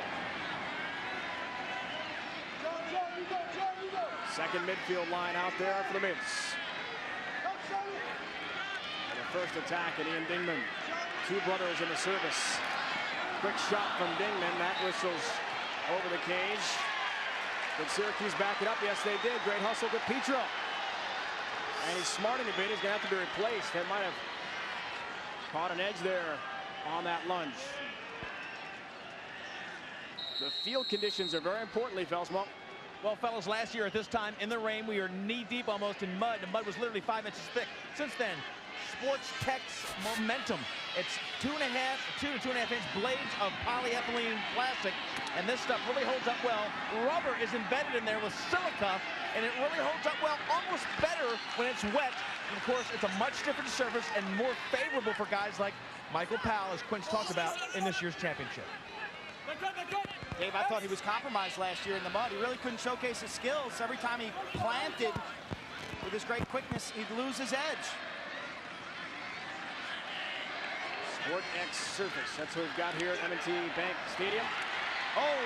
Second midfield line out there for the Mids. And the first attack at Ian Dingman. Two brothers in the service. Quick shot from Dingman. That whistles over the cage. Did Syracuse back it up? Yes, they did. Great hustle to Petro. And he's smarting a bit. He's going to have to be replaced. That might have caught an edge there on that lunge. The field conditions are very important, Lee Felsmo. Well, fellas, last year at this time in the rain, we were knee-deep almost in mud. The mud was literally 5 inches thick. Since then, Sports Tech's momentum. It's 2 to 2.5 inch blades of polyethylene plastic, and this stuff really holds up well. Rubber is embedded in there with silica, and it really holds up well, almost better when it's wet. And of course, it's a much different surface and more favorable for guys like Michael Powell, as Quince talked about in this year's championship. Dave, I thought he was compromised last year in the mud. He really couldn't showcase his skills. Every time he planted with his great quickness, he'd lose his edge. Sport X surface. That's what we've got here at M&T Bank Stadium. Oh,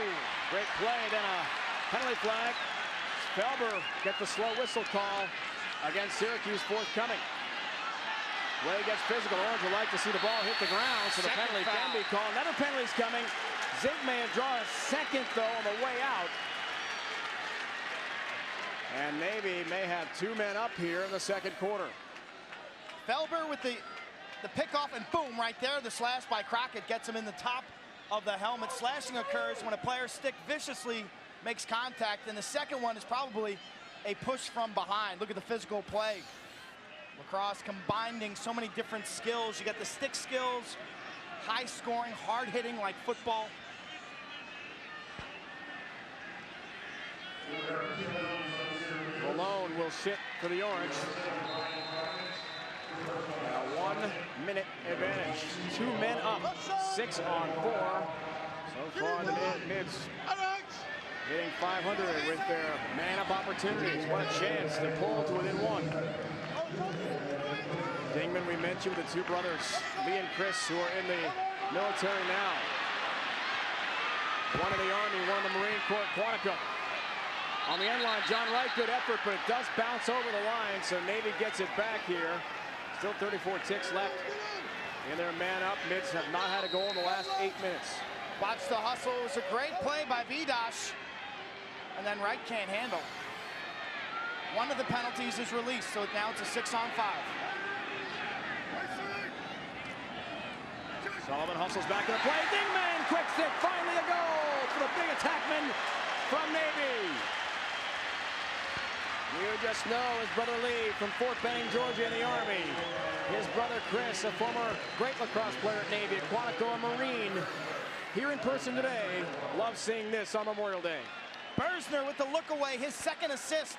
great play. Then a penalty flag. Felber gets the slow whistle call against Syracuse forthcoming. Way gets physical. Orange would like to see the ball hit the ground, so the penalty can be called. Another penalty's coming. Zink may draw a second, though, on the way out. And Navy may have 2 men up here in the second quarter. Felber with the pickoff, and boom, right there, the slash by Crockett gets him in the top of the helmet. Slashing occurs when a player's stick viciously makes contact, and the second one is probably a push from behind. Look at the physical play. Lacrosse combining so many different skills. You got the stick skills, high scoring, hard hitting like football. Malone will sit for the Orange. And a 1-minute advantage. 2 men up, 6 on 4. So far, the Mids hitting 500 with their man-up opportunities. What a chance to pull to within 1. Dingman, we mentioned the 2 brothers, Lee and Chris, who are in the military now. One in the Army, one in the Marine Corps, Quantico. On the end line, John Wright, good effort, but it does bounce over the line, so Navy gets it back here. Still 34 ticks left in their man-up. Mids have not had a goal in the last 8 minutes. Watch the hustle. It was a great play by Vidash, and then Wright can't handle. One of the penalties is released, so now it's a 6-on-5. Sullivan hustles back to the play. Dingman, quick stick, finally a goal for the big attackman from Navy. You just know his brother Lee from Fort Benning, Georgia in the Army. His brother Chris, a former great lacrosse player at Navy, at Quantico, a Marine. Here in person today, loves seeing this on Memorial Day. Bersner with the look away, his second assist.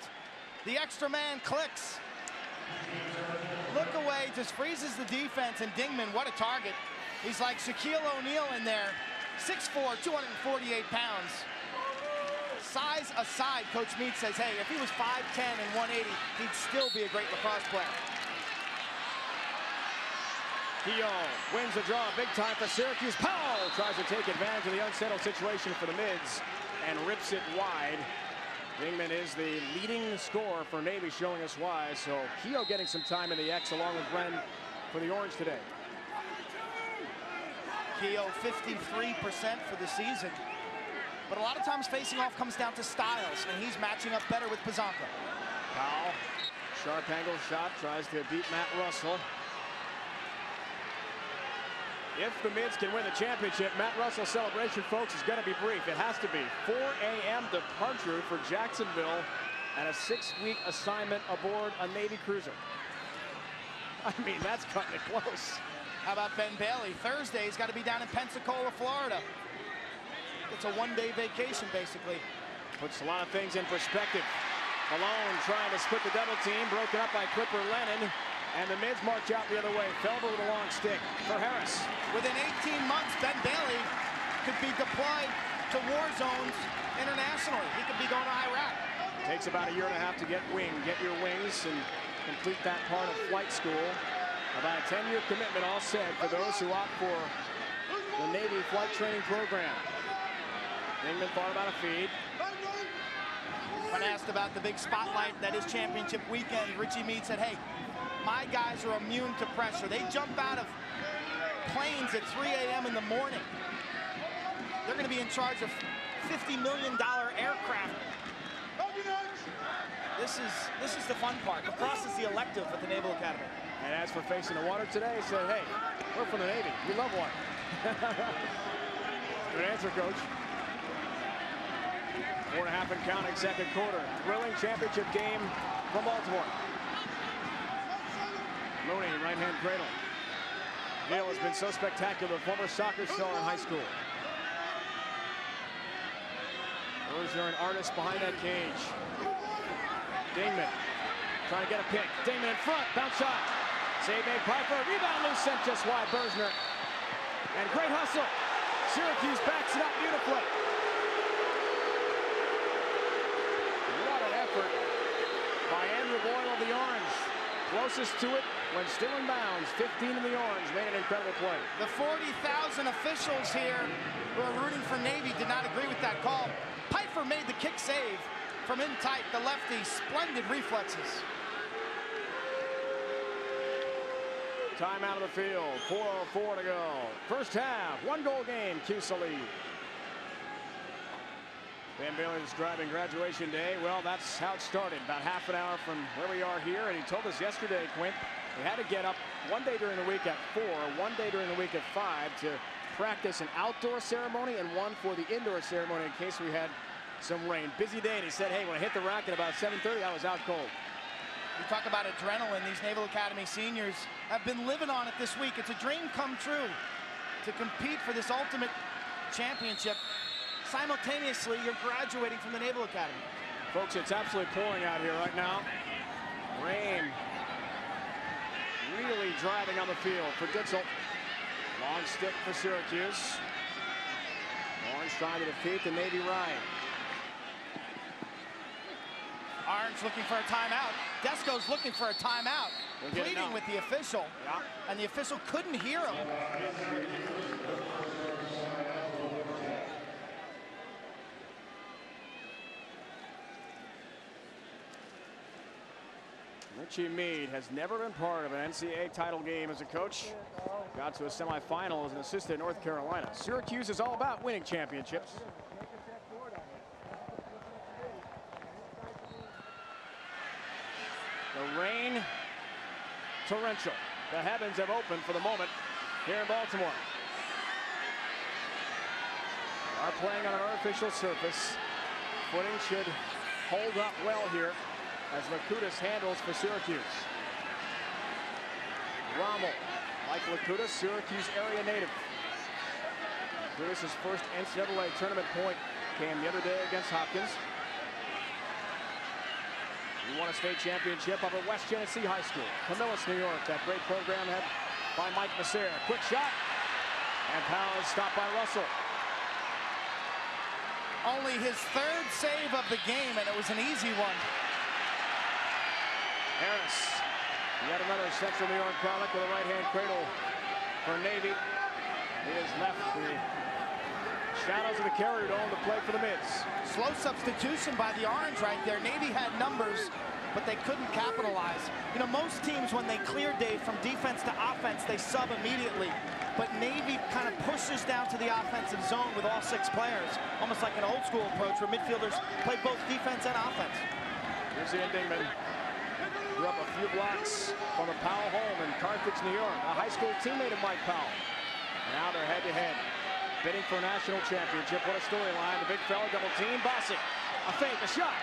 The extra man clicks. Look away, just freezes the defense, and Dingman, what a target. He's like Shaquille O'Neal in there, 6'4", 248 pounds. Size aside, Coach Meade says, hey, if he was 5'10" and 180, he'd still be a great lacrosse player. Keogh wins the draw, big time for Syracuse. Powell tries to take advantage of the unsettled situation for the Mids and rips it wide. Dingman is the leading scorer for Navy, showing us why. So Keogh getting some time in the X along with Brennan for the Orange today. Keogh 53% for the season. But a lot of times facing off comes down to styles, and he's matching up better with Pizanko. Powell, sharp angle shot, tries to beat Matt Russell. If the Mids can win the championship, Matt Russell's celebration, folks, is going to be brief. It has to be. 4 a.m. departure for Jacksonville and a 6-week assignment aboard a Navy cruiser. I mean, that's cutting it close. How about Ben Bailey? Thursday, he's got to be down in Pensacola, Florida. It's a 1-day vacation, basically. Puts a lot of things in perspective. Malone trying to split the double team, broken up by Clipper Lennon. And the Mids march out the other way. Felber with a long stick for Harris. Within 18 months, Ben Bailey could be deployed to war zones internationally. He could be going to Iraq. Takes about a year and a half to get your wings and complete that part of flight school. About a 10-year commitment all said for those who opt for the Navy flight training program. Dingman thought about a feed. When asked about the big spotlight that is championship weekend, Richie Meade said, hey, my guys are immune to pressure. They jump out of planes at 3 a.m. in the morning. They're going to be in charge of $50 million aircraft. This is the fun part. Lacrosse is the elective at the Naval Academy. And as for facing the water today, he said, hey, we're from the Navy. We love water. Good answer, Coach. 4.5 and counting, second quarter. Thrilling championship game from Baltimore. Looney, right-hand cradle. Gill has been so spectacular, former soccer star in high school. Bergner, an artist behind that cage. Dingman trying to get a pick. Dingman in front, bounce shot. Save made Piper, rebound loose, sent just wide. Bergner. And great hustle. Syracuse backs it up beautifully. What an effort by Andrew Boyle of the Orange. Closest to it when still in bounds. 15 in the Orange, made an incredible play. The 40,000 officials here who are rooting for Navy did not agree with that call. Piper made the kick save from in tight, the lefty, splendid reflexes. Timeout of the field, 4:04 to go. First half, 1-goal game, CUSA lead. Van Bailey describing graduation day. Well, that's how it started, about half an hour from where we are here. And he told us yesterday, Quint, they had to get up one day during the week at 4, one day during the week at 5 to practice an outdoor ceremony and one for the indoor ceremony in case we had some rain. Busy day, and he said, hey, when I hit the rack at about 7:30, I was out cold. You talk about adrenaline. These Naval Academy seniors have been living on it this week. It's a dream come true to compete for this ultimate championship. Simultaneously, you're graduating from the Naval Academy. Folks, it's absolutely pouring out here right now. Rain really driving on the field for Ditzel. Long stick for Syracuse. Orange trying to defeat the Navy Ryan. Orange looking for a timeout. Desco's looking for a timeout. Pleading with the official. Yeah. And the official couldn't hear him. Richie Meade has never been part of an NCAA title game as a coach. Got to a semifinal as an assistant at North Carolina. Syracuse is all about winning championships. The rain, torrential. The heavens have opened for the moment here in Baltimore. They are playing on an artificial surface. Footing should hold up well here as Lakutis handles for Syracuse. Rommel, like Lakutis, Syracuse area native. Lakutis' first NCAA tournament point came the other day against Hopkins. He won a state championship up at West Genesee High School. Camillus, New York, that great program had by Mike Masser. Quick shot, and Powell is stopped by Russell. Only his third save of the game, and it was an easy one. Harris, yet another Central New York product with a right-hand cradle for Navy. He has left the shadows of the carrier dome to play for the Mids. Slow substitution by the Orange right there. Navy had numbers, but they couldn't capitalize. You know, most teams, when they clear Dave from defense to offense, they sub immediately. But Navy kind of pushes down to the offensive zone with all 6 players, almost like an old school approach where midfielders play both defense and offense. Here's Ian Dingman. Grew up a few blocks from the Powell home in Carthage, New York. A high school teammate of Mike Powell. Now they're head-to-head, bidding for a national championship. What a storyline. The big fella double team. Bossick, a fake, a shot.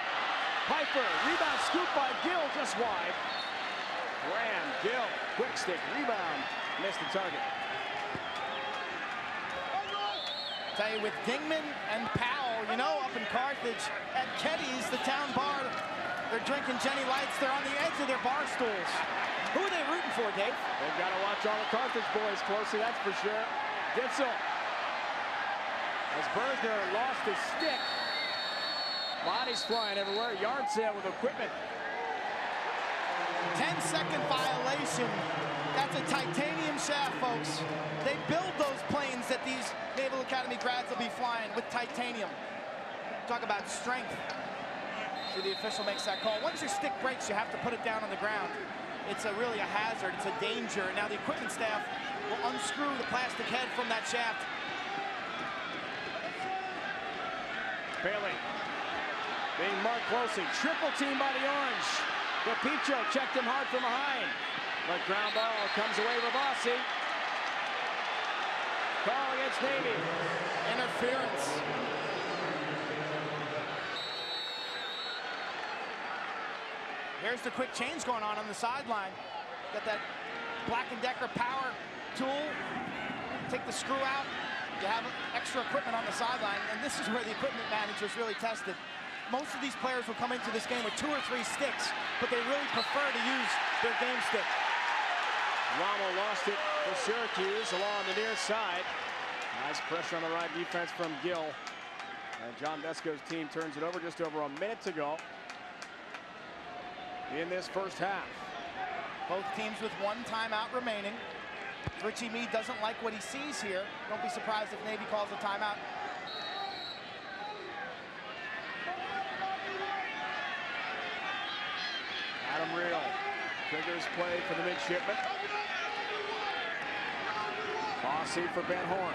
Piper, rebound scoop by Gill, just wide. Graham, Gill, quick stick, rebound, missed the target. Tell you, with Dingman and Powell, you know, up in Carthage, at Keddy's, the town bar, they're drinking Jenny Lights. They're on the edge of their bar stools. Who are they rooting for, Dave? They've got to watch all the Carthage boys closely, that's for sure. Ditzel. As Bergner lost his stick. Bodies flying everywhere. Yard sale with equipment. 10-second violation. That's a titanium shaft, folks. They build those planes that these Naval Academy grads will be flying with titanium. Talk about strength. So the official makes that call. Once your stick breaks, you have to put it down on the ground. It's really a hazard, it's a danger. Now the equipment staff will unscrew the plastic head from that shaft. Bailey being marked closely. Triple team by the Orange. Capicho checked him hard from behind. But ground ball comes away with Rossi. Call against Navy. Interference. Here's the quick change going on the sideline. Got that Black & Decker power tool. Take the screw out. You have extra equipment on the sideline, and this is where the equipment manager's really tested. Most of these players will come into this game with 2 or 3 sticks, but they really prefer to use their game stick. Rommel lost it for Syracuse along the near side. Nice pressure on the right defense from Gill. And John Vesco's team turns it over just over a minute to go in this first half. Both teams with 1 timeout remaining. Richie Meade doesn't like what he sees here. Don't be surprised if Navy calls a timeout. Adam Reel triggers play for the midshipman. Fossey for Ben Horn.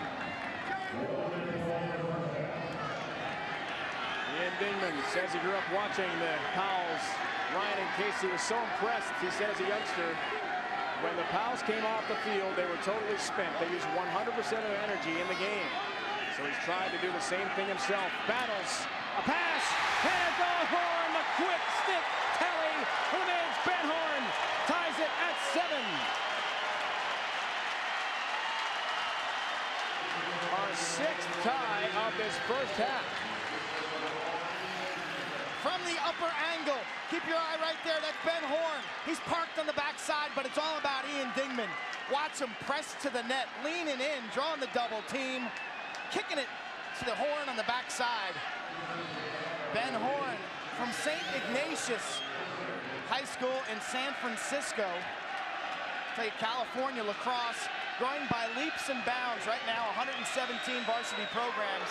Ian Dingman says he grew up watching the Powells. Ryan and Casey was so impressed, he said as a youngster, when the Powells came off the field, they were totally spent. They used 100% of their energy in the game. So he's tried to do the same thing himself. Battles, a pass, and it goes Horn, the quick stick tally for the Mids. Ben Horn ties it at 7. Our 6th tie of this first half. From the upper angle, keep your eye right there, that's Ben Horn. He's parked on the backside, but it's all about Ian Dingman. Watch him press to the net, leaning in, drawing the double team, kicking it to the Horn on the backside. Ben Horn from St. Ignatius High School in San Francisco. Tell you, California lacrosse growing by leaps and bounds right now, 117 varsity programs.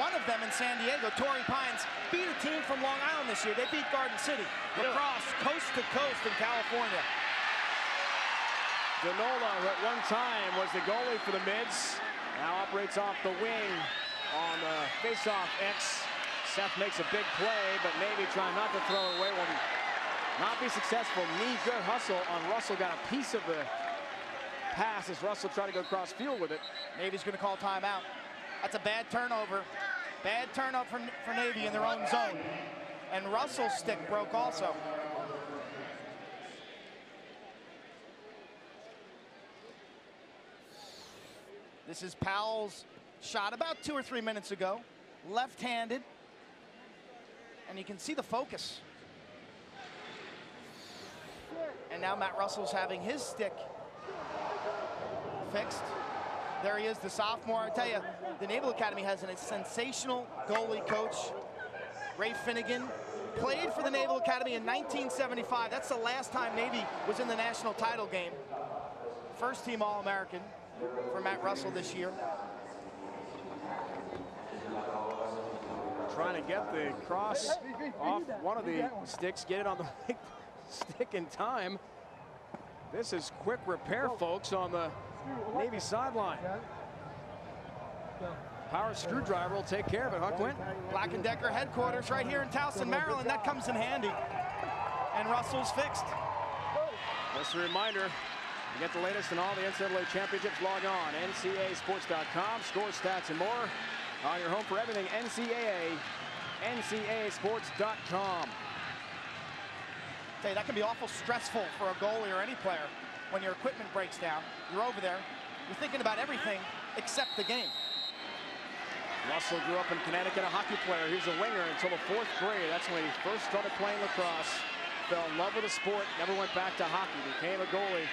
One of them in San Diego, Torrey Pines, beat a team from Long Island this year. They beat Garden City. Lacrosse, coast to coast in California. Denola, who at one time was the goalie for the Mids, now operates off the wing on the face-off X. Seth makes a big play, but Navy trying not to throw it away. Will not be successful. Knee good hustle on Russell. Got a piece of the pass as Russell tried to go cross field with it. Navy's going to call timeout. That's a bad turnover. Bad turnover for Navy in their own zone. And Russell's stick broke also. This is Powell's shot about 2 or 3 minutes ago. Left-handed. And you can see the focus. And now Matt Russell's having his stick fixed. There he is, the sophomore. I tell you, the Naval Academy has a sensational goalie coach. Ray Finnegan played for the Naval Academy in 1975. That's the last time Navy was in the national title game. First team All-American for Matt Russell this year. Trying to get the cross off one of the sticks, get it on the right stick in time. This is quick repair, folks, on the Navy sideline. Power screwdriver will take care of it, huh, Quint? Black & Decker headquarters right here in Towson, Maryland. That comes in handy. And Russell's fixed. Just a reminder, to get the latest in all the NCAA championships, log on ncaasports.com, scores, stats, and more. On your home for everything NCAA, ncaasports.com. Hey, that can be awful stressful for a goalie or any player when your equipment breaks down. You're over there, you're thinking about everything except the game. Russell grew up in Connecticut, a hockey player. He was a winger until the 4th grade. That's when he first started playing lacrosse. Fell in love with the sport, never went back to hockey, became a goalie.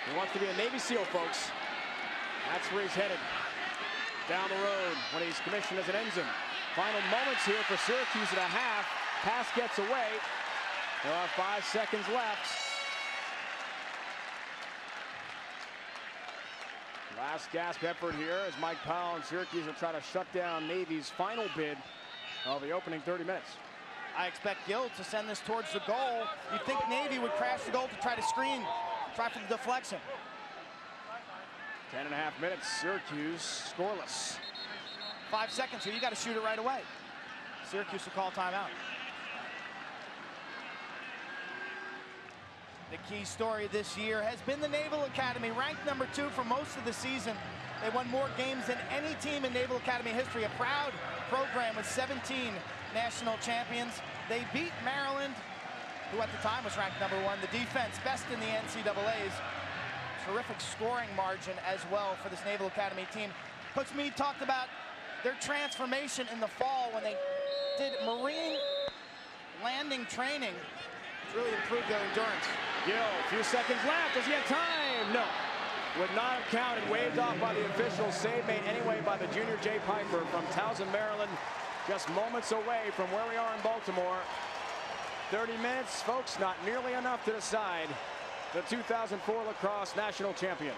He wants to be a Navy SEAL, folks. That's where he's headed. Down the road when he's commissioned as an ensign. Final moments here for Syracuse at a half. Pass gets away. There are 5 seconds left. Last gasp effort here as Mike Powell and Syracuse will try to shut down Navy's final bid of the opening 30 minutes. I expect Gill to send this towards the goal. You'd think Navy would crash the goal to try to screen, try for the deflection. 10.5 minutes, Syracuse scoreless. 5 seconds here, you got to shoot it right away. Syracuse will call timeout. The key story this year has been the Naval Academy, ranked #2 for most of the season. They won more games than any team in Naval Academy history, a proud program with 17 national champions. They beat Maryland, who at the time was ranked #1. The defense, best in the NCAAs. Terrific scoring margin as well for this Naval Academy team. Coach Meade talked about their transformation in the fall when they did Marine landing training to really improve their endurance. Gill, a few seconds left. Does he have time? No. Would not have counted. Waved off by the official. Save made anyway by the junior Jay Piper from Towson, Maryland. Just moments away from where we are in Baltimore. 30 minutes, folks, not nearly enough to decide the 2004 lacrosse national champion.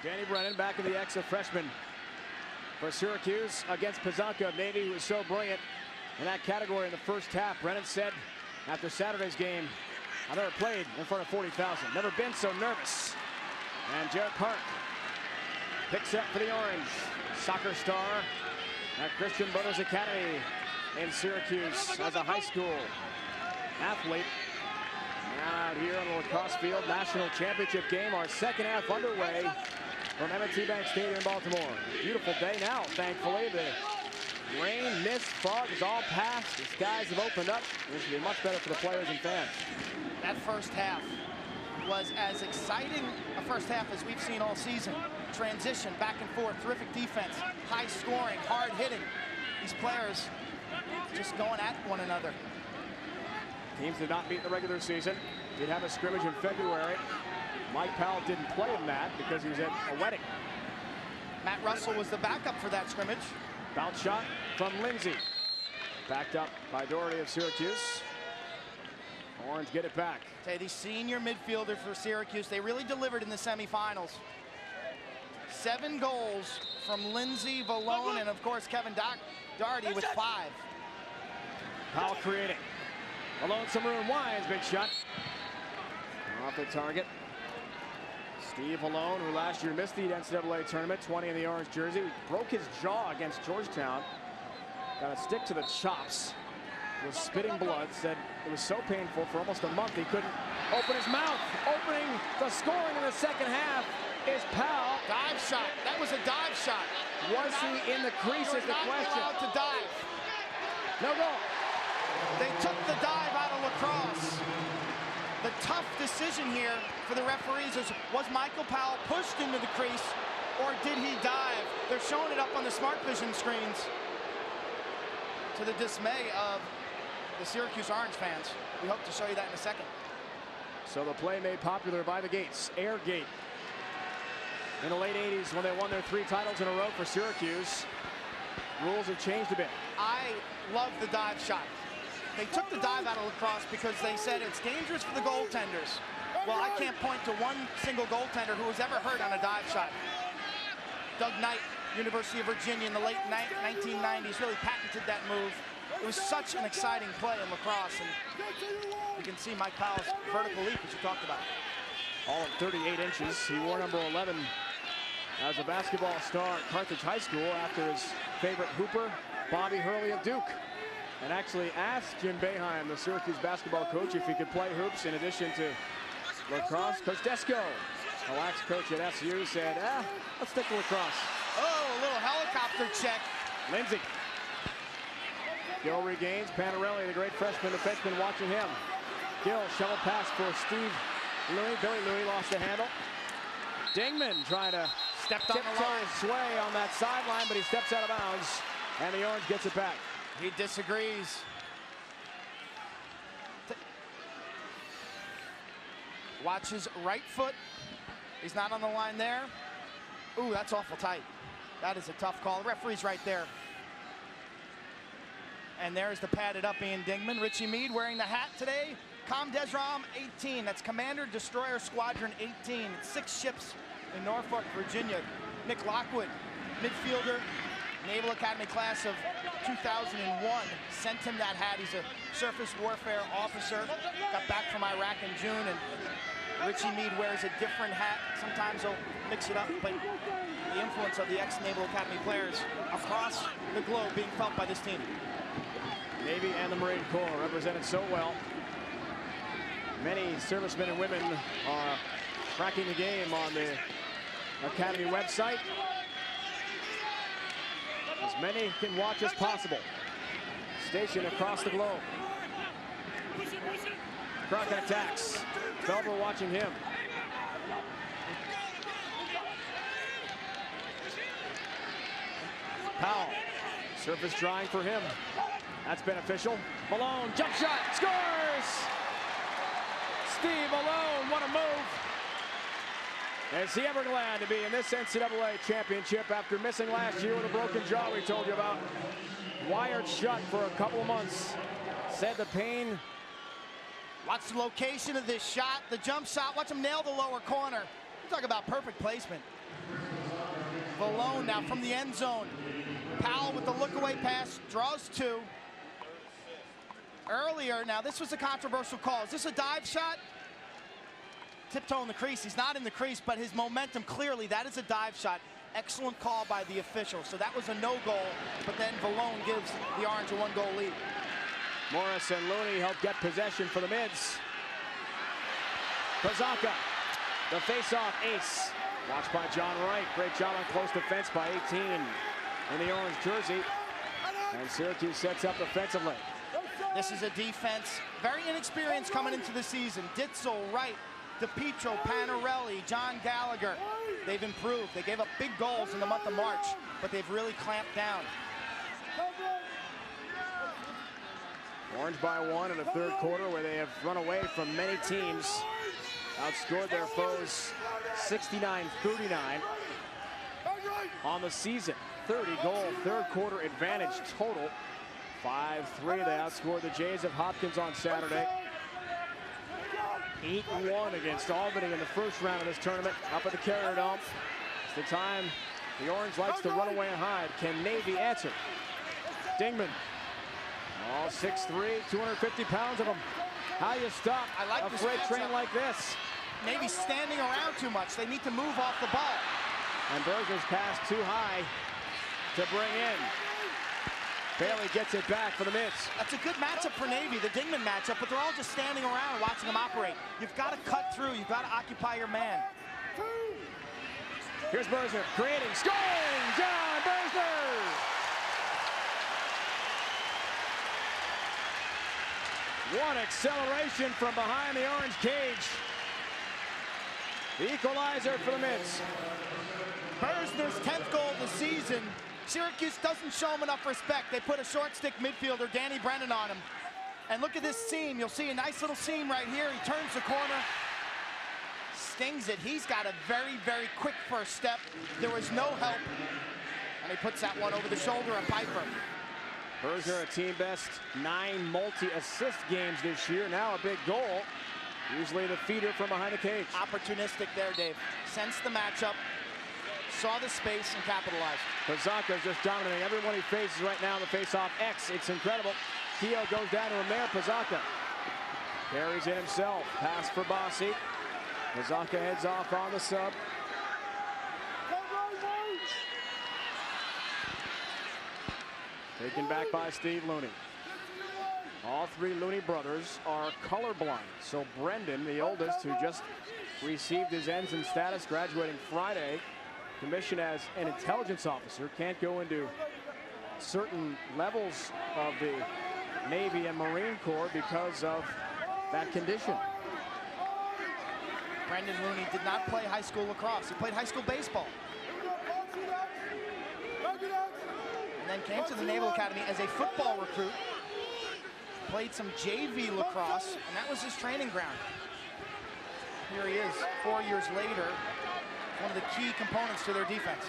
Danny Brennan back in the X, a freshman for Syracuse against Pizanka. Navy, who was so brilliant in that category in the first half. Brennan said after Saturday's game, "I've never played in front of 40,000. Never been so nervous." And Jarrett Park picks up for the Orange. Soccer star at Christian Brothers Academy in Syracuse as a high school athlete. Now out here on the lacrosse field, national championship game. Our second half underway from M&T Bank Stadium in Baltimore. Beautiful day now, thankfully. The rain, mist, fog is all past. The skies have opened up. This will be much better for the players and fans. That first half was as exciting a first half as we've seen all season. Transition, back and forth, terrific defense, high scoring, hard hitting. These players just going at one another. Teams did not meet in the regular season. Did have a scrimmage in February. Mike Powell didn't play in that because he was at a wedding. Matt Russell was the backup for that scrimmage. Bounce shot from Lindsay. Backed up by Doherty of Syracuse. Orange get it back. Okay, the senior midfielder for Syracuse, they really delivered in the semifinals. 7 goals from Lindsay, Valone, and of course Kevin Doherty with 5. Powell creating. Valone, some room, Wines, big shot. Off the target. Steve Valone, who last year missed the NCAA tournament, 20 in the orange jersey, broke his jaw against Georgetown. Got a stick to the chops. Was spitting blood, said it was so painful for almost a month he couldn't open his mouth. Opening the scoring in the second half is Powell. Dive shot. That was a dive shot. Was he in the crease is the question. Allowed to dive. No goal. They took the dive out of lacrosse. The tough decision here for the referees is, was Michael Powell pushed into the crease or did he dive? They're showing it up on the smart vision screens to the dismay of the Syracuse Orange fans. We hope to show you that in a second. So the play made popular by the Gates, Air Gate. In the late 80s when they won their 3 titles in a row for Syracuse, rules have changed a bit. I love the dive shot. They took the dive out of lacrosse because they said it's dangerous for the goaltenders. Well, I can't point to one single goaltender who was ever hurt on a dive shot. Doug Knight, University of Virginia in the late 1990s, really patented that move. It was such an exciting play in lacrosse, and you can see Mike Powell's vertical leap, as you talked about. All at 38 inches. He wore number 11 as a basketball star at Carthage High School after his favorite hooper, Bobby Hurley of Duke. And actually asked Jim Boeheim, the Syracuse basketball coach, if he could play hoops in addition to lacrosse. Coach Desko, the lax coach at SU, said, let's stick to lacrosse. Oh, a little helicopter check. Lindsay. Gill regains. Panarelli, the great freshman defenseman, watching him. Gill, shovel pass for Steve Louis. Billy Louis lost the handle. Dingman trying to Stepped on the line. sway on that sideline, but he steps out of bounds, and the Orange gets it back. He disagrees. Watch his right foot. He's not on the line there. Ooh, that's awful tight. That is a tough call. The referee's right there. And there's the padded up Ian Dingman. Richie Meade wearing the hat today. Desram 18, that's Commander Destroyer Squadron 18. It's 6 ships in Norfolk, Virginia. Nick Lockwood, midfielder, Naval Academy class of 2001, sent him that hat. He's a surface warfare officer, got back from Iraq in June, and Richie Meade wears a different hat. Sometimes he'll mix it up, but the influence of the ex-Naval Academy players across the globe being felt by this team. Navy and the Marine Corps represented so well. Many servicemen and women are tracking the game on the Academy website. As many can watch as possible. Stationed across the globe. Crockett attacks. Felber watching him. Powell. Surface drying for him. That's beneficial. Malone, jump shot, scores! Steve Malone, what a move! Is he ever glad to be in this NCAA championship after missing last year with a broken jaw we told you about? Wired shut for a couple of months. Said the pain. Watch the location of this shot, the jump shot. Watch him nail the lower corner. Talk about perfect placement. Malone now from the end zone. Powell with the look-away pass, draws 2. Earlier, now this was a controversial call. Is this a dive shot? Tiptoe in the crease. He's not in the crease, but his momentum, clearly, that is a dive shot. Excellent call by the official. So that was a no goal, but then Malone gives the Orange a 1-goal lead. Morris and Looney help get possession for the Mids. Pazaka, the face-off ace. Watched by John Wright. Great job on close defense by 18 in the orange jersey. And Syracuse sets up defensively. This is a defense, very inexperienced coming into the season. Ditzel, Wright, DePietro, Panarelli, John Gallagher. They've improved. They gave up big goals in the month of March, but they've really clamped down. Orange by 1 in the third quarter, where they have run away from many teams. Outscored their foes 69-39 on the season. 30-goal third quarter advantage total. 5-3, they outscored the Jays of Hopkins on Saturday. 8-1 against Albany in the first round of this tournament up at the Carrier Dome. It's the time the Orange likes to run away and hide. Can Navy answer? Dingman. All 6'3", 250 pounds of them. How do you stop a freight train like this? Navy standing around too much. They need to move off the ball. And Berger's pass too high to bring in. Bailey gets it back for the Mids. That's a good matchup for Navy, the Dingman matchup, but they're all just standing around watching them operate. You've got to cut through. You've got to occupy your man. Here's Bersner creating, scoring! John Bersner! What acceleration from behind the orange cage. The equalizer for the Mids. Bersner's 10th goal of the season. Syracuse doesn't show him enough respect. They put a short stick midfielder, Danny Brennan, on him. And look at this seam. You'll see a nice little seam right here. He turns the corner, stings it. He's got a very, very quick first step. There was no help. And he puts that one over the shoulder of Piper. Bersner, a team best 9 multi-assist games this year. Now a big goal. Usually the feeder from behind the cage. Opportunistic there, Dave. Sensed the matchup, saw the space, and capitalized. Pazaka just dominating everyone he faces right now in the face-off X. It's incredible. Keogh goes down to him there. Pazaka carries it himself. Pass for Bossi. Pazaka heads off on the sub. Taken back by Steve Looney. All 3 Looney brothers are colorblind. So Brendan, the oldest, who just received his ensign status, graduating Friday, commissioned as an intelligence officer, can't go into certain levels of the Navy and Marine Corps because of that condition. Brendan Looney did not play high school lacrosse. He played high school baseball. And then came to the Naval Academy as a football recruit. Played some JV lacrosse, and that was his training ground. Here he is, 4 years later, one of the key components to their defense.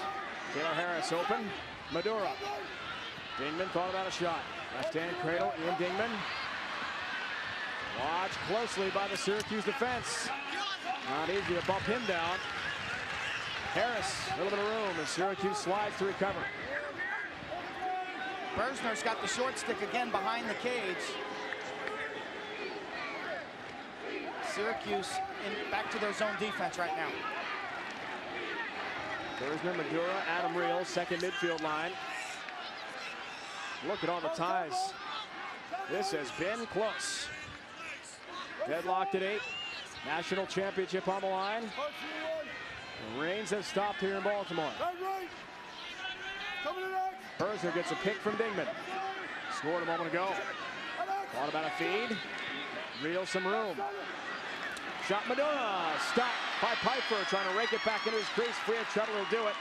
Taylor Harris open. Madura. Dingman thought about a shot. Left hand cradle, Ian Dingman. Watch closely by the Syracuse defense. Not easy to bump him down. Harris, a little bit of room as Syracuse slides to recover. Bersner's got the short stick again behind the cage. Syracuse back to their zone defense right now. Bersner, Madura, Adam Reel, second midfield line. Look at all the ties. This has been close. Deadlocked at 8. National championship on the line. The rains have stopped here in Baltimore. Bersner gets a pick from Dingman. Scored a moment ago. Thought about a feed. Reel some room. Shot Madura. Stopped by Piper, trying to rake it back into his crease. Free of trouble, he'll do it.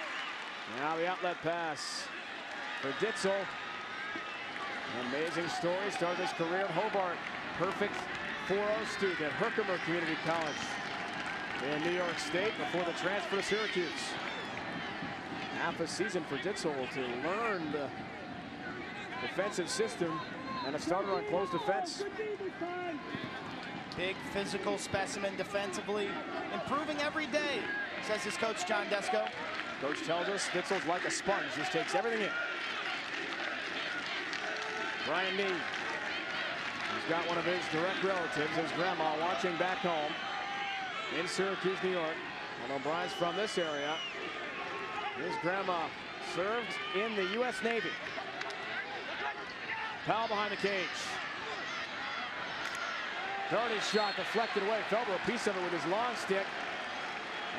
Now the outlet pass for Ditzel. Amazing story. Started his career at Hobart. Perfect 4.0 student at Herkimer Community College in New York State before the transfer to Syracuse. Half a season for Ditzel to learn the defensive system and a starter on close defense. Big physical specimen defensively, improving every day, says his coach John Desko. Coach tells us Ditzel's like a sponge, just takes everything in. Brian Meade, he's got one of his direct relatives, his grandma, watching back home in Syracuse, New York. Although Brian's from this area, his grandma served in the U.S. Navy. Powell behind the cage. Doherty's shot deflected away. Felber a piece of it with his long stick.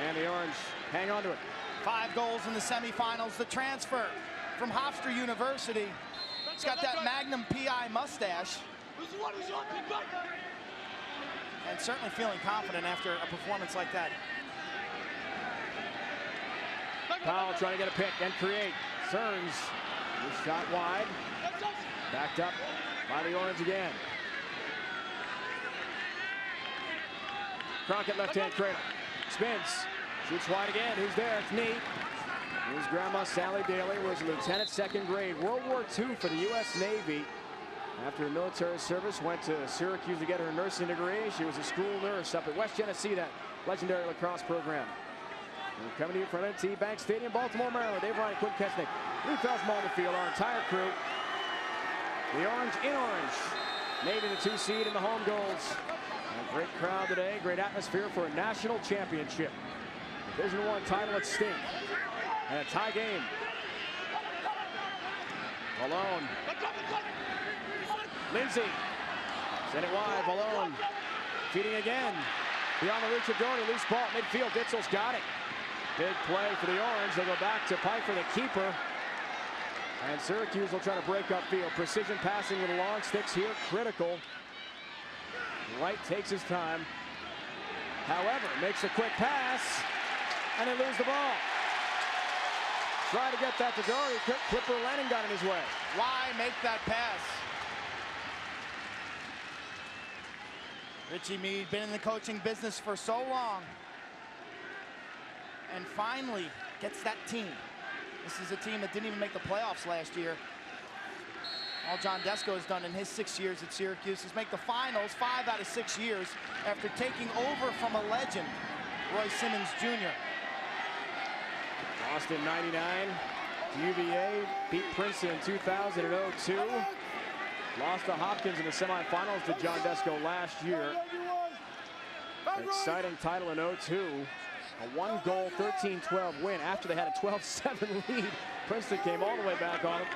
And the Orange hang on to it. 5 goals in the semifinals. The transfer from Hofstra University. He's got that Magnum PI mustache. And certainly feeling confident after a performance like that. Powell trying to get a pick and create. Stearns, his shot wide. Backed up by the Orange again. Crockett left-hand cradle. Spins. Shoots wide again. Who's there? It's Neat. His grandma, Sally Daly, was a lieutenant, second grade. World War II for the U.S. Navy. After her military service, went to Syracuse to get her nursing degree. She was a school nurse up at West Genesee, that legendary lacrosse program. We're coming to you from NT Bank Stadium, Baltimore, Maryland. Dave Ryan, Quinn Kesnick, 3,000 on the field, our entire crew. The Orange in orange. Navy the 2 seed in the home goals. A great crowd today, great atmosphere for a national championship. Division I title at stake. And a tie game. Malone. Lindsay. Send it wide. Malone. Feeding again. Beyond the reach of Doherty. Loose ball. Midfield. Ditzel's got it. Big play for the Orange. They'll go back to Piper, the keeper. And Syracuse will try to break up field. Precision passing with long sticks here. Critical. Wright takes his time. However, makes a quick pass. And they lose the ball. Try to get that to Doherty. Clipper Lanning got in his way. Why make that pass? Richie Meade, been in the coaching business for so long. And finally gets that team. This is a team that didn't even make the playoffs last year. All John Desko has done in his 6 years at Syracuse is make the finals 5 out of 6 years after taking over from a legend, Roy Simmons Jr. Lost in '99 to UVA, beat Princeton in 2000 and 02. Lost to Hopkins in the semifinals to John Desko last year. An exciting title in 02. A 1-goal, 13-12 win after they had a 12-7 lead. Princeton came all the way back on them.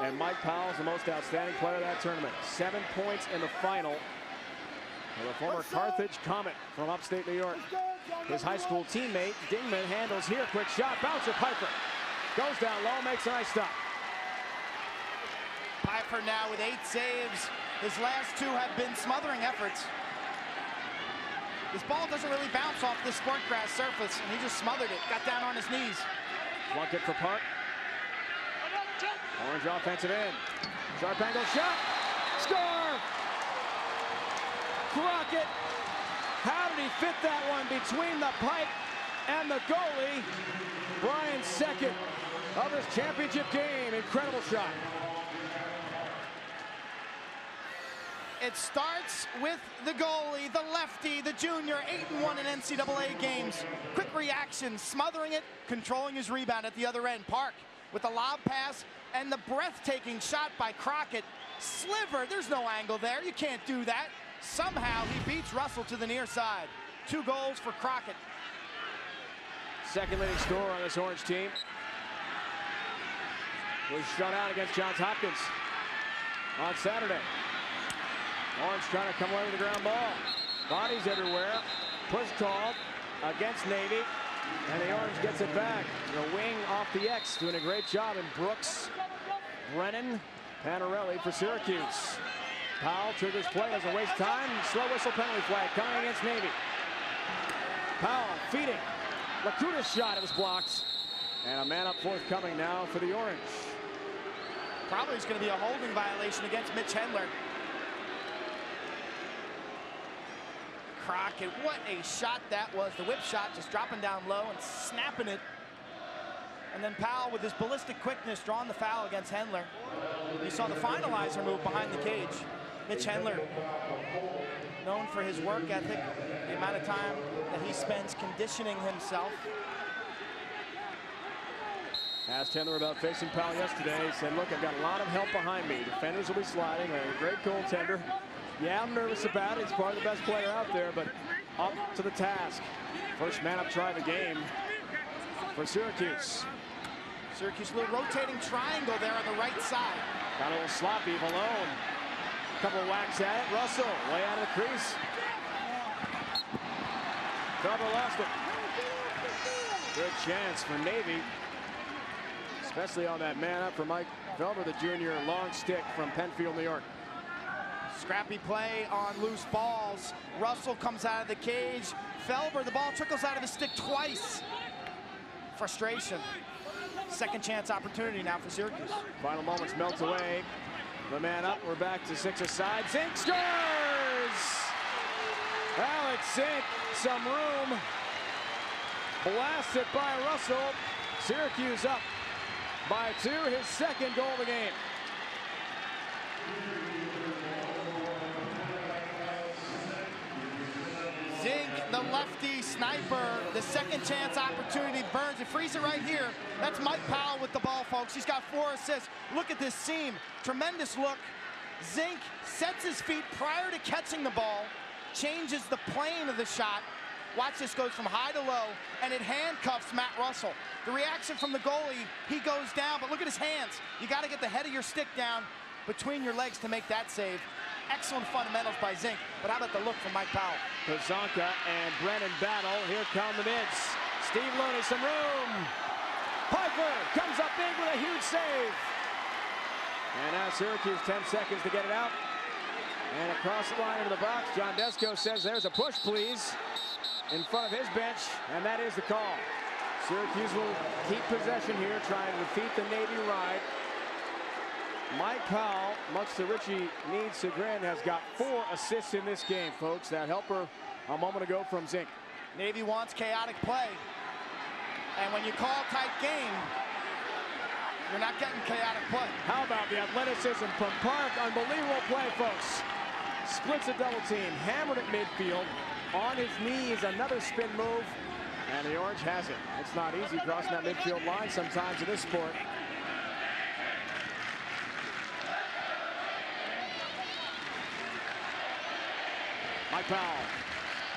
And Mike Powell is the most outstanding player of that tournament. 7 points in the final. For the former Carthage Comet from upstate New York. His high school teammate, Dingman, handles here. Quick shot, bouncer, Piper. Goes down low, makes a nice stop. Piper now with 8 saves. His last 2 have been smothering efforts. This ball doesn't really bounce off this sport grass surface, and he just smothered it. Got down on his knees. Plunkett for Park. Orange offensive end. Sharp angle shot. Score! Crockett. How did he fit that one between the pipe and the goalie? Brian's second of his championship game. Incredible shot. It starts with the goalie, the lefty, the junior, 8-1 in NCAA games. Quick reaction, smothering it, controlling his rebound at the other end. Park with the lob pass and the breathtaking shot by Crockett. Sliver, there's no angle there. You can't do that. Somehow he beats Russell to the near side. 2 goals for Crockett. Second leading scorer on this Orange team was shut out against Johns Hopkins on Saturday. Orange trying to come away with the ground ball. Bodies everywhere. Push called against Navy. And the Orange gets it back. The wing off the X, doing a great job. And Brooks, Brennan, Panarelli for Syracuse. Powell triggers play, doesn't waste time. Slow whistle penalty flag coming against Navy. Powell feeding. Lakuta's shot, it was blocked. And a man up forthcoming now for the Orange. Probably is going to be a holding violation against Mitch Hendler. Crockett, what a shot that was. The whip shot just dropping down low and snapping it. And then Powell with his ballistic quickness drawing the foul against Hendler. You saw the finalizer move behind the cage. Mitch Hendler, known for his work ethic, the amount of time that he spends conditioning himself. Asked Hendler about facing Powell yesterday. He said, look, I've got a lot of help behind me. Defenders will be sliding. A great goaltender. Yeah, I'm nervous about it. He's probably the best player out there, but up to the task. First man up try of the game for Syracuse. Syracuse, a little rotating triangle there on the right side. Got a little sloppy, Malone. Couple whacks at it. Russell, way out of the crease. Felber lost it. Good chance for Navy, especially on that man up for Mike Felber, the junior, long stick from Penfield, New York. Scrappy play on loose balls. Russell comes out of the cage. Felber, the ball trickles out of his stick twice. Frustration. Second chance opportunity now for Syracuse. Final moments melt away. The man up, we're back to 6 aside. Zink scores! Alex Zink, some room. Blasted by Russell. Syracuse up by 2, his second goal of the game. Zink, the lefty sniper, the second chance opportunity burns. It frees it right here. That's Mike Powell with the ball, folks. He's got 4 assists. Look at this seam. Tremendous look. Zink sets his feet prior to catching the ball, changes the plane of the shot. Watch this, goes from high to low, and it handcuffs Matt Russell. The reaction from the goalie, he goes down, but look at his hands. You got to get the head of your stick down between your legs to make that save. Excellent fundamentals by Zink, but how about the look from Mike Powell? Pazanka and Brennan battle. Here come the mids. Steve Looney, some room. Piper comes up big with a huge save. And now Syracuse 10 seconds to get it out. And across the line into the box, John Desko says there's a push, please, in front of his bench, and that is the call. Syracuse will keep possession here, trying to defeat the Navy ride. Mike Powell, much to Richie Need's chagrin, has got 4 assists in this game, folks. That helper a moment ago from Zink. Navy wants chaotic play. And when you call tight game, you're not getting chaotic play. How about the athleticism from Park? Unbelievable play, folks. Splits a double team, hammered at midfield. On his knees, another spin move. And the Orange has it. It's not easy crossing that midfield line sometimes in this sport. Mike Powell,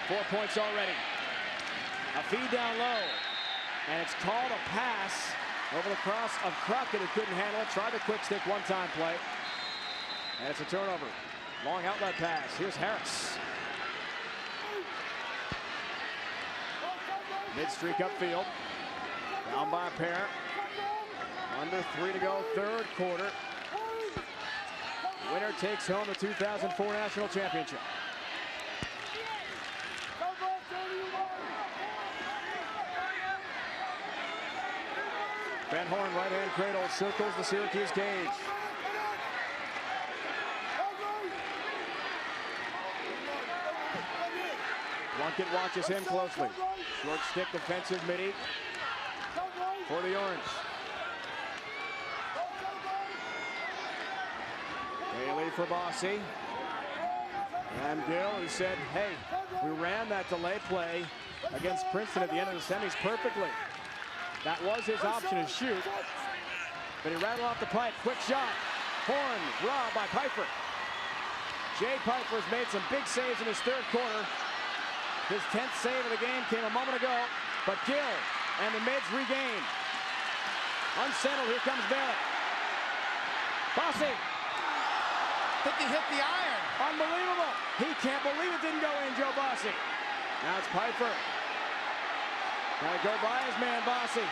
4 points already. A feed down low, and it's called a pass over the cross of Crockett, who couldn't handle it. Tried the quick stick one-time play, and it's a turnover. Long outlet pass. Here's Harris. Mid-streak upfield, down by a pair. Under 3 to go, third quarter. Winner takes home the 2004 National Championship. Van Horn, right-hand cradle, circles the Syracuse cage. Plunkett watches him closely. Short stick defensive midi for the Orange. Bailey for Bossy. And Gill, who said, hey, we ran that delay play against Princeton at the end of the semis perfectly. That was his option to shoot. But he rattled off the pipe. Quick shot. Horn robbed by Piper. Jay Piper's made some big saves in his third quarter. His 10th save of the game came a moment ago. But Gill and the mids regain. Unsettled, here comes Bailey. Bossy. Think he hit the iron. Unbelievable. He can't believe it didn't go in, Joe Bossy. Now it's Piper. Gotta go by his man, Bossy.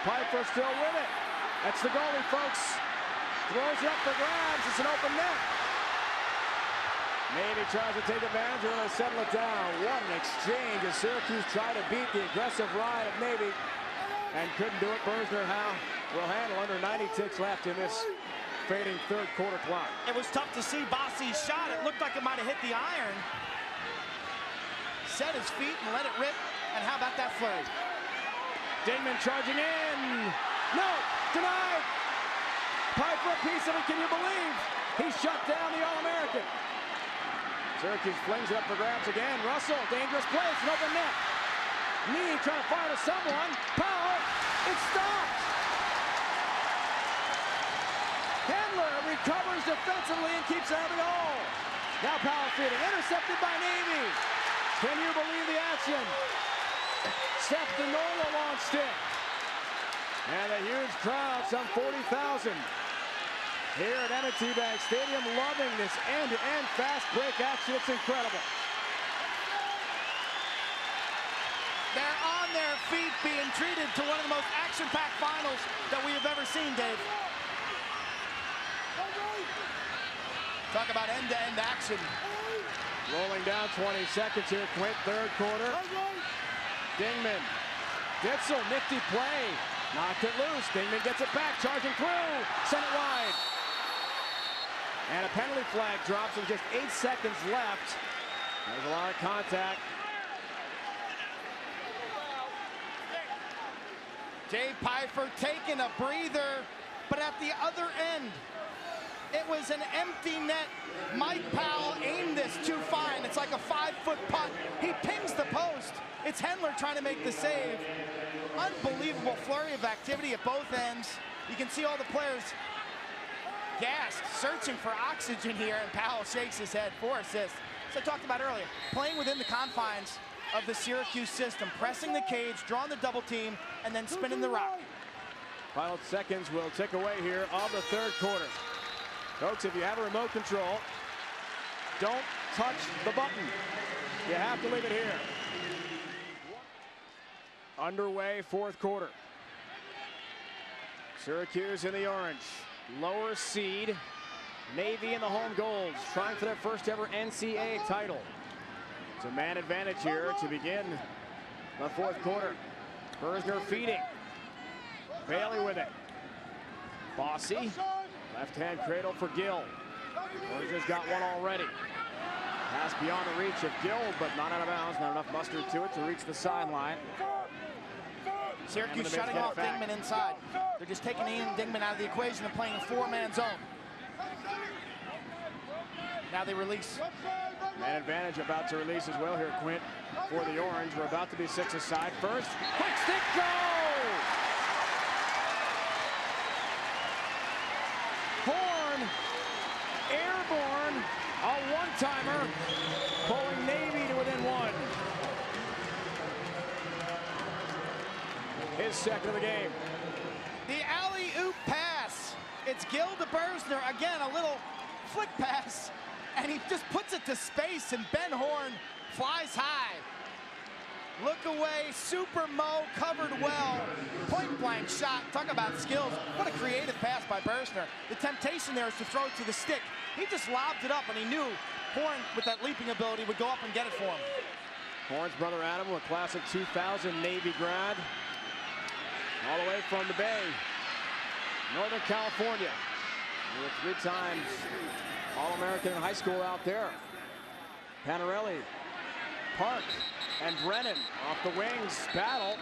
Piper still with it. That's the goalie, folks. Throws it up for grabs. It's an open net. Navy tries to take advantage or to settle it down. What an exchange as Syracuse tried to beat the aggressive ride of Navy and couldn't do it. Bersner now will handle under 90 ticks left in this fading third quarter clock. It was tough to see Bossy's shot. It looked like it might have hit the iron. Set his feet and let it rip. And how about that flurry? Dingman charging in. No, denied. Piper a piece of it, can you believe? He shut down the All-American. Syracuse flings it up for grabs again. Russell, dangerous play, it's an open net. Knee trying to fire to someone. Power, it's stopped. Handler recovers defensively and keeps out of the hole. Now Powell feeding, intercepted by Navy. Can you believe the action? Seth DeNola launched it. And a huge crowd, some 40,000. Here at M&T Bank Stadium, loving this end-to-end fast break action. It's incredible. They're on their feet being treated to one of the most action-packed finals that we have ever seen, Dave. Talk about end-to-end action. Rolling down 20 seconds here, Quint, third quarter. Dingman. Ditzel, nifty play. Knocked it loose. Dingman gets it back, charging through. Sent it wide. And a penalty flag drops with just 8 seconds left. There's a lot of contact. Jay Piper taking a breather, but at the other end, it was an empty net. Mike Powell aimed this too fine. It's like a 5-foot putt. He pings the post. It's Hendler trying to make the save. Unbelievable flurry of activity at both ends. You can see all the players gassed, searching for oxygen here, and Powell shakes his head. 4 assists. So I talked about earlier, playing within the confines of the Syracuse system, pressing the cage, drawing the double team, and then spinning the rock. Final seconds will tick away here of the third quarter. Folks, if you have a remote control, don't touch the button. You have to leave it here. Underway, fourth quarter. Syracuse in the orange. Lower seed. Navy in the home golds, trying for their first ever NCAA title. It's a man advantage here to begin the fourth quarter. Bersner feeding. Bailey with it. Bossy. Left-hand cradle for Gill. Bersner's got one already. Pass beyond the reach of Gill, but not out of bounds. Not enough mustard to it to reach the sideline. Syracuse shutting off Dingman inside. They're just taking Ian Dingman out of the equation and playing a 4-man zone. Now they release. Man advantage about to release as well here, Quint, for the orange. We're about to be 6 aside. First, quick stick goal! Horn, airborne, a one-timer, pulling Navy to within 1. His second of the game. The alley-oop pass. It's Gill to Bersner. Again, a little flick pass, and he just puts it to space, and Ben Horn flies high. Look away, Super Mo covered well. Point-blank shot. Talk about skills. What a creative pass by Bersner. The temptation there is to throw it to the stick. He just lobbed it up, and he knew Horn, with that leaping ability, would go up and get it for him. Horn's brother Adam, a class of 2000 Navy grad. All the way from the Bay, Northern California. We were 3 times All-American in high school out there. Panarelli, Park, and Brennan off the wings, battle.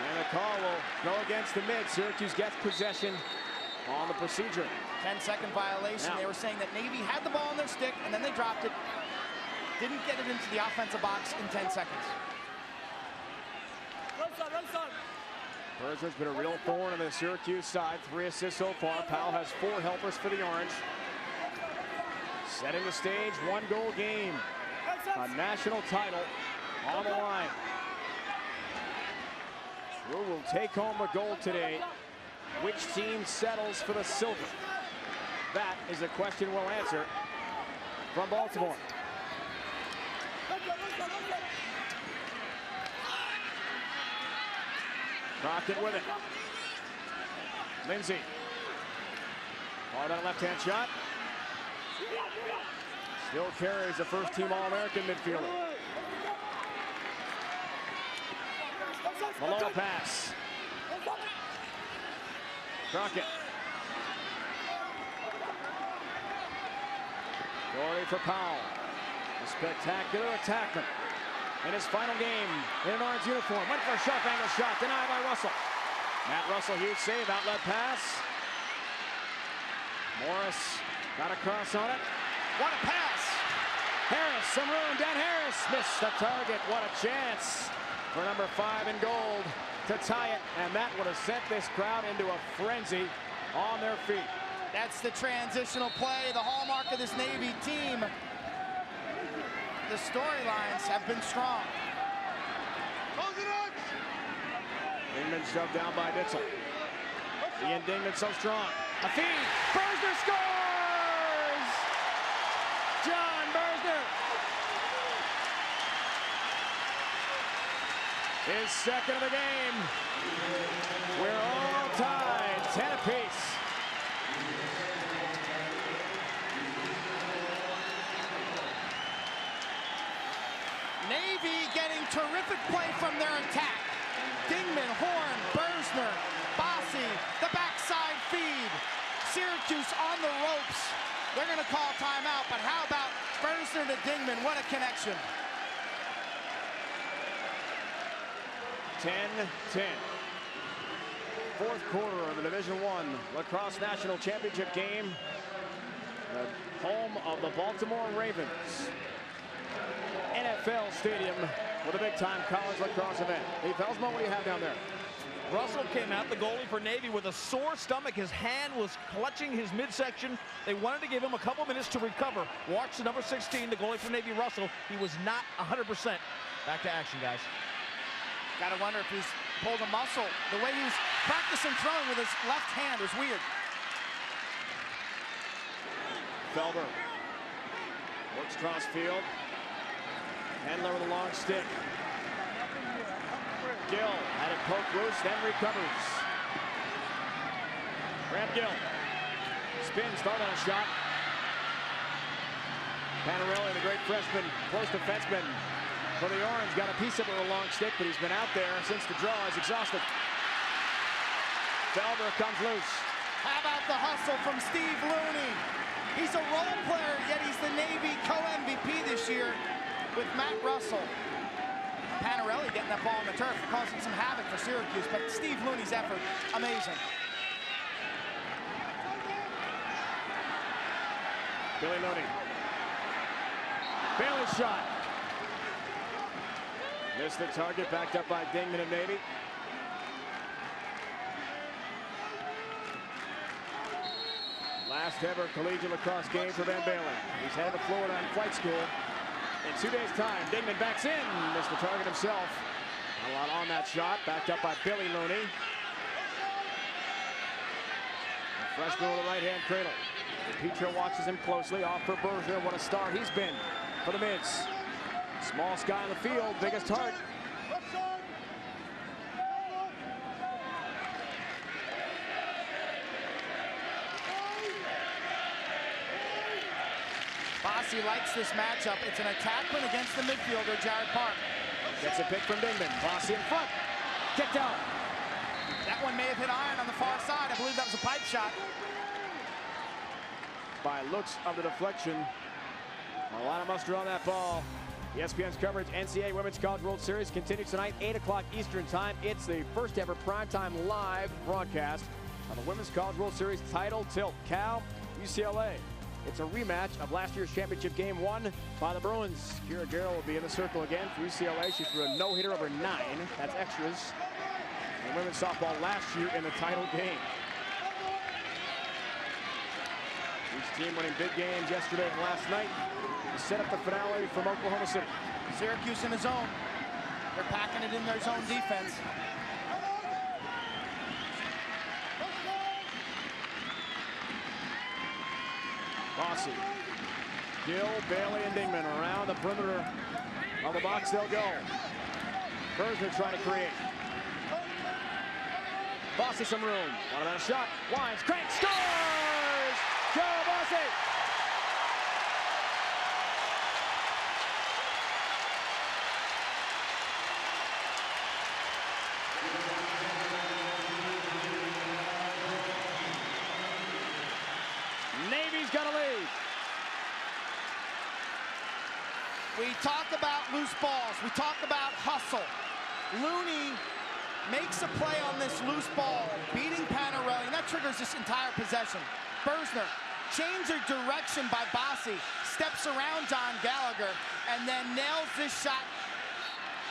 And the call will go against the mid. Syracuse gets possession on the procedure. 10-second violation. Now. They were saying that Navy had the ball on their stick, and then they dropped it. Didn't get it into the offensive box in 10 seconds. Berzer's been a real thorn on the Syracuse side. 3 assists so far. Powell has 4 helpers for the Orange. Setting the stage, 1-goal game. A national title on the line. Drew will take home the gold today. Which team settles for the silver? That is a question we'll answer from Baltimore. Crockett with it. Lindsay. Hard on a left-hand shot. Still carries the first-team All-American midfielder. Malone pass. Crockett. Dory for Powell. A spectacular attackman in his final game in an orange uniform. Went for a sharp angle shot, denied by Russell. Matt Russell, huge save, outlet pass. Morris got a cross on it. What a pass! Harris, some room, Dan Harris missed the target. What a chance for number 5 in gold to tie it, and that would have sent this crowd into a frenzy on their feet. That's the transitional play, the hallmark of this Navy team. The storylines have been strong. Dingman shoved down by Ditzel. Ian Dingman so strong. A feed. Berzner scores! John Berzner. His second of the game. We're all tied, 10 apiece. Navy getting terrific play from their attack. Dingman, Horn, Berzner, Bossy, the backside feed. Syracuse on the ropes. They're going to call timeout, but how about Berzner to Dingman? What a connection. 10-10. Fourth quarter of the Division I Lacrosse National Championship game. The home of the Baltimore Ravens. NFL Stadium with a big-time college lacrosse event. Hey, Felsmo, what do you have down there? Russell came out, the goalie for Navy, with a sore stomach. His hand was clutching his midsection. They wanted to give him a couple minutes to recover. Watch the number 16, the goalie for Navy, Russell. He was not 100%. Back to action, guys. Gotta wonder if he's pulled a muscle. The way he was practicing throwing with his left hand was weird. Felber works cross field. Handler with a long stick. Gill had it poked loose, then recovers. Graham Gill. Spin, start on a shot. Panarelli, the great freshman, close defenseman for the Orange, got a piece of it with a long stick, but he's been out there since the draw. He's exhausted. Felber comes loose. How about the hustle from Steve Looney? He's a role player, yet he's the Navy co-MVP this year with Matt Russell. Panarelli getting that ball on the turf, causing some havoc for Syracuse, but Steve Looney's effort, amazing. Billy Looney. Bailey shot. Missed the target, backed up by Dingman of Navy. Last ever collegiate lacrosse game for Van Balen. He's headed to Florida on flight school. In 2 days' time, Dingman backs in, missed the target himself. A lot on that shot, backed up by Billy Looney. The freshman with a right-hand cradle. Petro watches him closely, off for Berzner. What a start he's been for the Mids. Smallest guy on the field, biggest heart. Bossy likes this matchup. It's an attackman against the midfielder, Jared Park. Gets a pick from Dingman. Bossy in front. Kicked out. That one may have hit iron on the far side. I believe that was a pipe shot. By looks of the deflection. A lot of muster on that ball. ESPN's coverage, NCAA Women's College World Series continues tonight, 8 o'clock Eastern Time. It's the first ever primetime live broadcast On the Women's College World Series title tilt, Cal, UCLA. It's a rematch of last year's championship game won by the Bruins. Kira Garrow will be in the circle again for UCLA. She threw a no-hitter over 9. That's extras. And women's softball last year in the title game. Each team winning big games yesterday and last night to set up the finale from Oklahoma City. Syracuse in the zone. They're packing it in their zone defense. Rossi, Gill, Bailey, and Dingman around the perimeter of the box. They'll go. Berger trying to create. Bossi some room. One about a shot. Wines, crank, scores! Joe Bossi! Navy's got a lead. We talk about loose balls. We talk about hustle. Looney makes a play on this loose ball, beating Panarelli, and that triggers this entire possession. Bersner, change of direction by Bossi, steps around John Gallagher, and then nails this shot.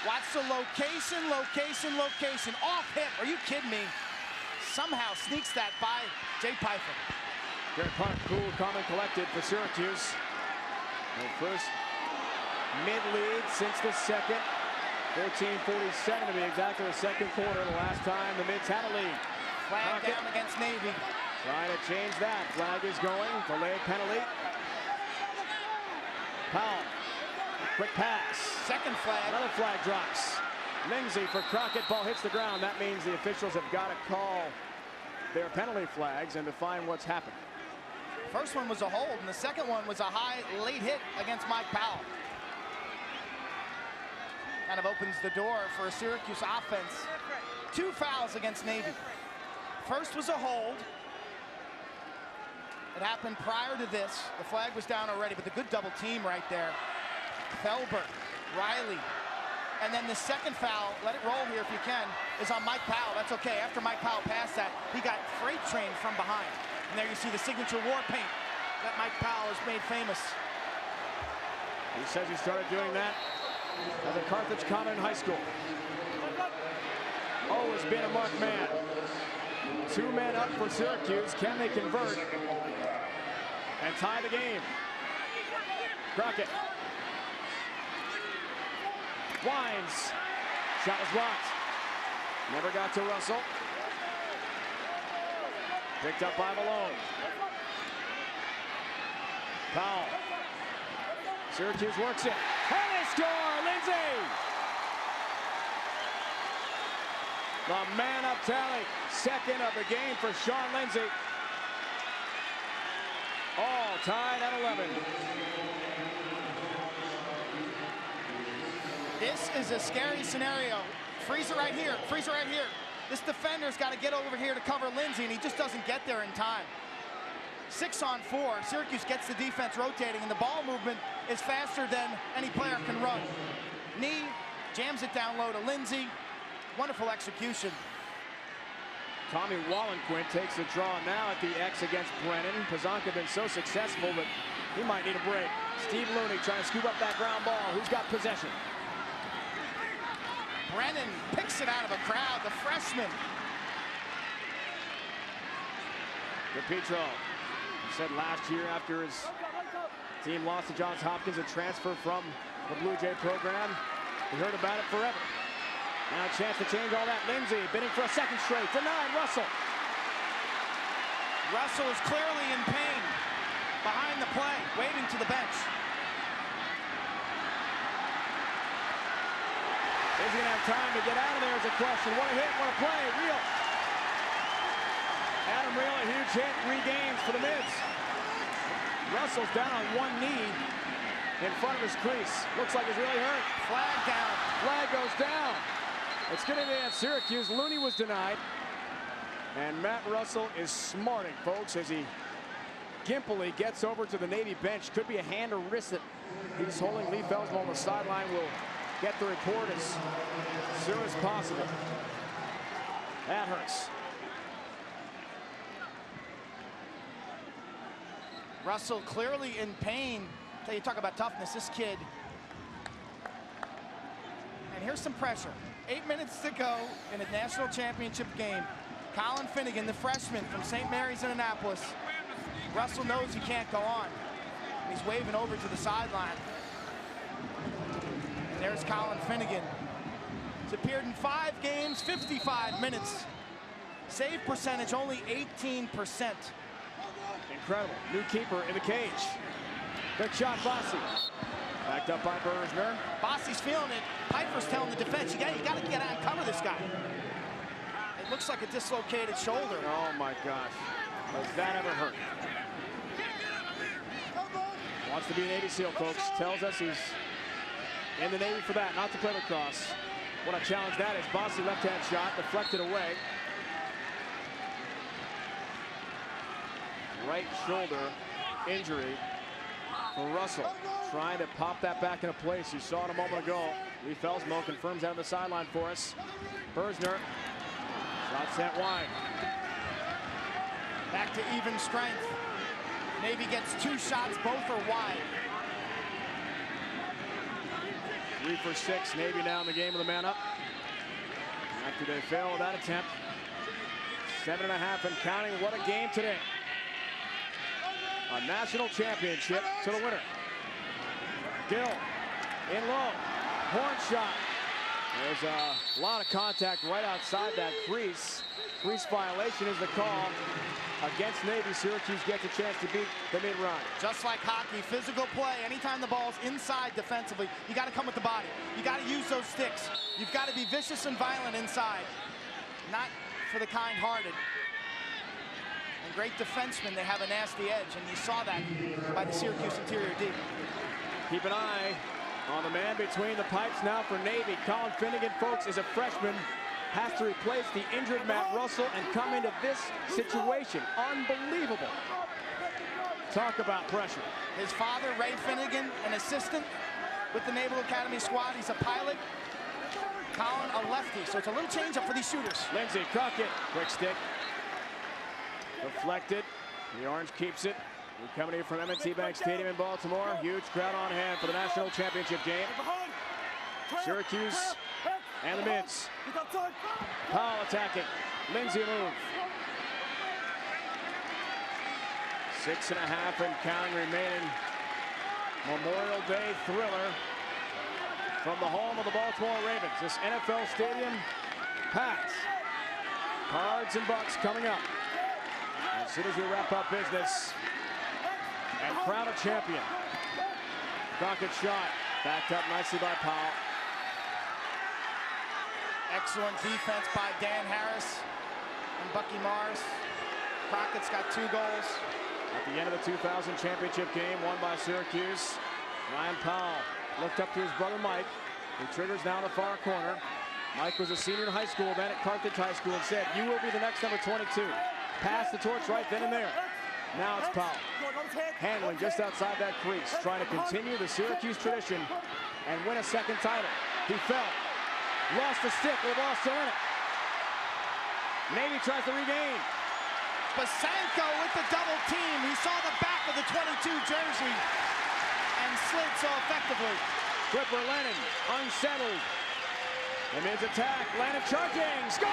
Watch the location, location, location. Off hip, are you kidding me? Somehow sneaks that by Jay Pfeiffer. Garrett Park, cool, calm, and collected for Syracuse. Their first mid-lead since the second. 14:47 to be exactly the second quarter. The last time the Mids had a lead. Flag down against Navy. Trying to change that. Flag is going. Delayed penalty. Powell. Quick pass. Second flag. Another flag drops. Lindsay for Crockett. Ball hits the ground. That means the officials have got to call their penalty flags and define what's happened. First one was a hold, and the second one was a high late hit against Mike Powell. Kind of opens the door for a Syracuse offense. 2 fouls against Navy. First was a hold. It happened prior to this. The flag was down already, but the good double team right there. Felber, Riley. And then the second foul, let it roll here if you can, is on Mike Powell. That's okay. After Mike Powell passed that, he got freight trained from behind. And there you see the signature war paint that Mike Powell has made famous. He says he started doing that as a Carthage Common in high school. Oh, has been a marked man. 2 men up for Syracuse. Can they convert and tie the game? Crockett. Wines. Shot was blocked. Never got to Russell. Picked up by Malone. Powell. Syracuse works it. And they score! Lindsay! The man-up tally. Second of the game for Sean Lindsay. All tied at 11. This is a scary scenario. Freeze it right here. Freeze it right here. This defender's got to get over here to cover Lindsay, and he just doesn't get there in time. 6 on 4. Syracuse gets the defense rotating, and the ball movement is faster than any player can run. Knee, jams it down low to Lindsay. Wonderful execution. Tommy Wallenquint takes the draw now at the X against Brennan. Pazanka been so successful, but he might need a break. Steve Looney trying to scoop up that ground ball. Who's got possession? Brennan picks it out of a crowd, the freshman. DePietro. He said last year after his team lost to Johns Hopkins, a transfer from the Blue Jay program. We heard about it forever. Now a chance to change all that. Lindsay bidding for a second straight. Denied. Russell. Russell is clearly in pain behind the play, waving to the bench. Is he going to have time to get out of there is a question. What a hit, what a play. Reel. Adam Reel, a huge hit, regains for the Mids. Russell's down on one knee in front of his crease. Looks like he's really hurt. Flag down. Flag goes down. It's going to be at Syracuse. Looney was denied. And Matt Russell is smarting, folks, as he gimpily gets over to the Navy bench. Could be a hand or wrist that he's holding. Lee Felsman on the sideline will get the report as soon as possible. That hurts. Russell clearly in pain. You talk about toughness, this kid. And here's some pressure. 8 minutes to go in a national championship game. Colin Finnegan, the freshman from St. Mary's in Annapolis. Russell knows he can't go on. He's waving over to the sideline. And there's Colin Finnegan. He's appeared in 5 games, 55 minutes. Save percentage only 18%. Incredible. New keeper in the cage. Good shot, Bossy. Backed up by Bergner. Bossy's feeling it. Piper's telling the defense, you got to get out and cover this guy. It looks like a dislocated shoulder. Oh my gosh. Does that ever hurt? Wants to be a Navy SEAL, folks. Tells us he's in the Navy for that, not to play lacrosse. What a challenge that is. Bossy left-hand shot, deflected away. Right shoulder injury for Russell. Trying to pop that back into place. You saw it a moment ago. Lee Felsmo confirms that on the sideline for us. Bergner. Shot sent wide. Back to even strength. Navy gets 2 shots, both are wide. 3 for 6. Navy now in the game with a man up. After they fail with that attempt. 7.5 and counting. What a game today. A national championship to the winner. Gill in low. Horn shot. There's a lot of contact right outside that crease. Crease violation is the call against Navy. Syracuse gets a chance to beat the mid-run. Just like hockey, physical play. Anytime the ball's inside defensively, you got to come with the body. You got to use those sticks. You've got to be vicious and violent inside. Not for the kind-hearted. And great defensemen, they have a nasty edge, and you saw that by the Syracuse interior D. Keep an eye on the man between the pipes now for Navy. Colin Finnegan, folks, is a freshman. Has to replace the injured Matt Russell and come into this situation. Unbelievable. Talk about pressure. His father, Ray Finnegan, an assistant with the Naval Academy squad. He's a pilot. Colin, a lefty, so it's a little change up for these shooters. Lindsay, Crockett, quick stick. Deflected. The Orange keeps it. We're coming here from M&T Bank Stadium in Baltimore. Huge crowd on hand for the national championship game. Syracuse and the Mids. Powell attacking. Lindsay move. 6.5 and counting remaining. Memorial Day thriller from the home of the Baltimore Ravens. This NFL stadium packed. Cards and Bucks coming up. As soon as we wrap up business and crown a champion. Crockett shot. Backed up nicely by Powell. Excellent defense by Dan Harris and Bucky Mars. Crockett's got 2 goals. At the end of the 2000 championship game, won by Syracuse, Ryan Powell looked up to his brother Mike, who triggers now in the far corner. Mike was a senior in high school, then at Carthage High School, and said, "You will be the next number 22. Pass the torch right then and there. Now it's Powell. Handling just outside that crease, trying to continue the Syracuse tradition and win a second title. He fell. Lost the stick, the ball's still in it. Navy tries to regain. Basanko with the double team. He saw the back of the 22 jersey and slid so effectively. Clipper Lennon unsettled. The Mids attack. Lennon charging. Scores!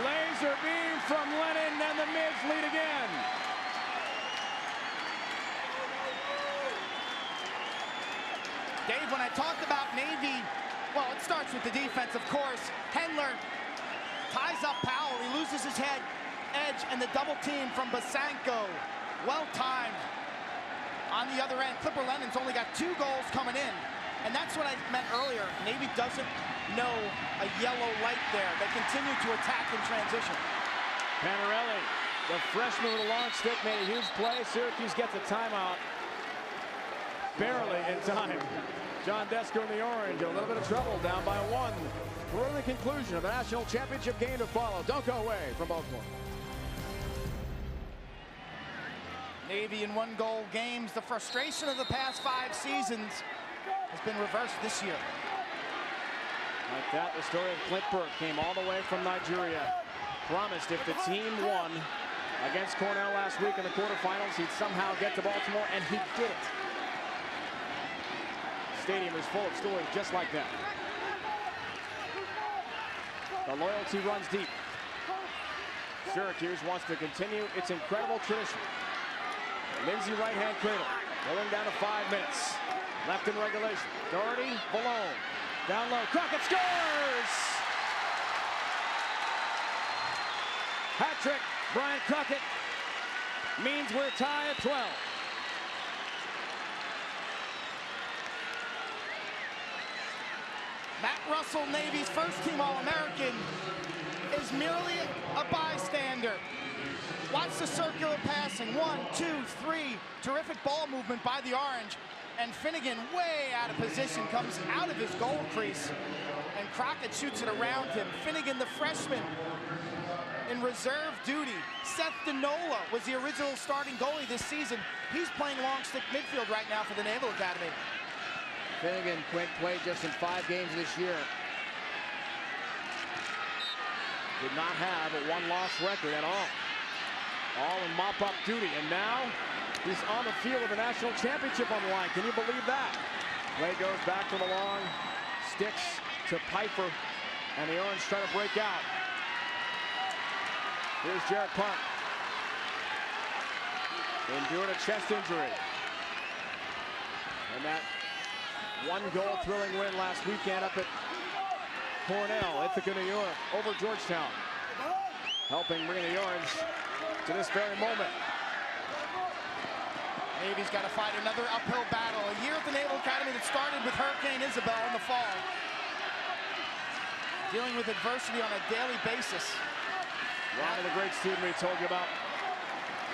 Laser beam from Lennon, and the Mids lead again. Dave, when I talked about Navy, well, it starts with the defense, of course. Hendler ties up Powell. He loses his edge, and the double team from Basanko. Well timed. On the other end, Clipper Lennon's only got 2 goals coming in. And that's what I meant earlier. Navy doesn't know a yellow light there. They continue to attack in transition. Panarelli, the freshman with a long stick, made a huge play. Syracuse gets a timeout. Barely in time. John Desko in the orange, a little bit of trouble, down by 1. We're in the conclusion of the national championship game to follow. Don't go away from Baltimore. Navy in 1-goal games. The frustration of the past 5 seasons has been reversed this year. Like that, the story of Clint Burke came all the way from Nigeria. Promised if the team won against Cornell last week in the quarterfinals, he'd somehow get to Baltimore, and he did it. Stadium is full of stories just like that. The loyalty runs deep. Syracuse wants to continue its incredible tradition. Lindsay right-hand cradle, rolling down to 5 minutes. Left in regulation. Doherty, below. Down low, Crockett scores! Hat trick, Brian Crockett. Means we're tied at 12. Matt Russell, Navy's first-team All-American, is merely a bystander. Watch the circular passing. 1, 2, 3. Terrific ball movement by the Orange. And Finnegan, way out of position, comes out of his goal crease. And Crockett shoots it around him. Finnegan, the freshman, in reserve duty. Seth Denola was the original starting goalie this season. He's playing long stick midfield right now for the Naval Academy. Finnegan, Quint, played just in 5 games this year. Did not have a 1-loss record at all. All in mop-up duty, and now he's on the field with a national championship on the line. Can you believe that? Play goes back to the long sticks to Piper, and the Orange try to break out. Here's Jarrett Park. Endured a chest injury. And that 1-goal thrilling win last weekend up at Cornell, Ithaca, New York, over Georgetown. Helping bring the Orange to this very moment. Navy's got to fight another uphill battle. A year at the Naval Academy that started with Hurricane Isabel in the fall. Dealing with adversity on a daily basis. Ron, the great student we told you about.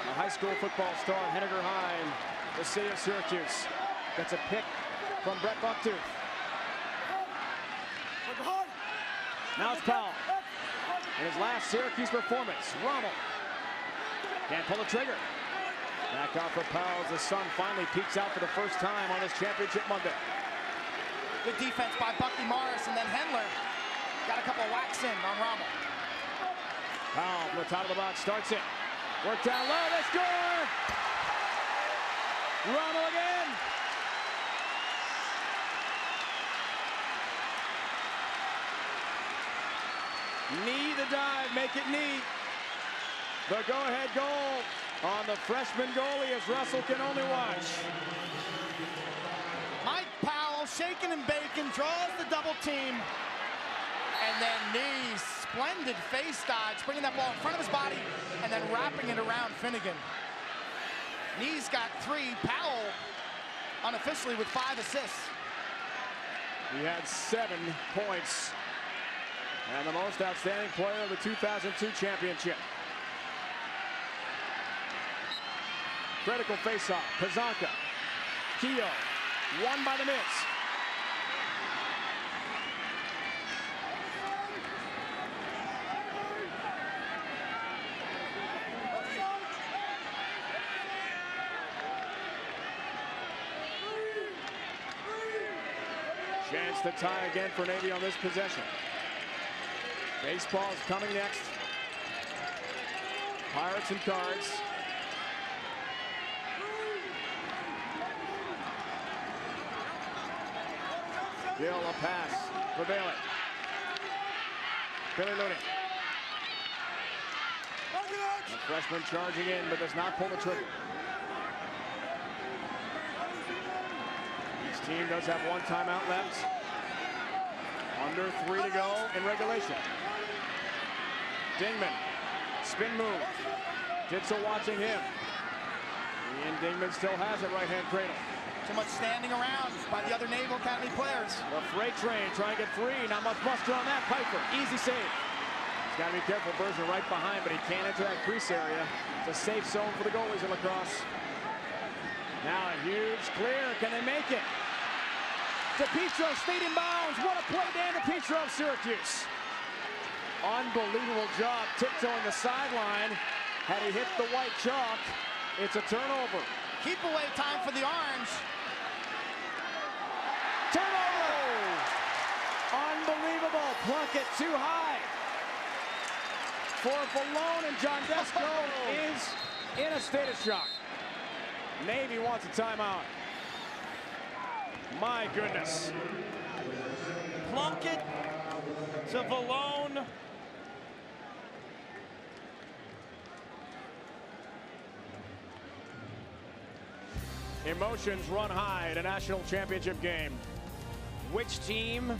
A high school football star, Henniger High, in the city of Syracuse. Gets a pick from Brett Bucktooth. Now it's Powell. In his last Syracuse performance, Rommel can't pull the trigger. Back off for Powell as the sun finally peeks out for the first time on this championship Monday. Good defense by Bucky Morris, and then Hendler got a couple of whacks in on Rommel. Powell from the top of the box starts it. Work down low, they score! Rommel again! Knee the dive, make it neat. The go-ahead goal on the freshman goalie as Russell can only watch. Mike Powell, shaking and baking, draws the double team. And then Knees, splendid face dodge, bringing that ball in front of his body and then wrapping it around Finnegan. Knees got 3, Powell unofficially with 5 assists. He had 7 points and the most outstanding player of the 2002 championship. Critical face-off, Pazanka, Keogh, won by the Knicks. Chance to tie again for Navy on this possession. Baseball's coming next. Pirates and Cards. Gill, a pass for Bailey. Billy Looney. The freshman charging in, but does not pull the trigger. Each team does have 1 timeout left. Under 3 to go in regulation. Dingman, spin move. Ditzel watching him. Ian Dingman still has it, right-hand cradle. Too much standing around by the other Naval Academy players. The freight train trying to get free. Not much muster on that. Piper, easy save. He's got to be careful. Bergeron right behind, but he can't enter that crease area. It's a safe zone for the goalies in lacrosse. Now a huge clear. Can they make it? DePietro stayed in bounds. What a play, Dan DePietro of Syracuse. Unbelievable job tiptoeing the sideline. Had he hit the white chalk, It's a turnover. Keep away time for the Orange. Turnover! Unbelievable. Plunkett too high. For Valone, and John Desco is in a state of shock. Navy wants a timeout. My goodness. Plunkett to Valone. Emotions run high at a national championship game. Which team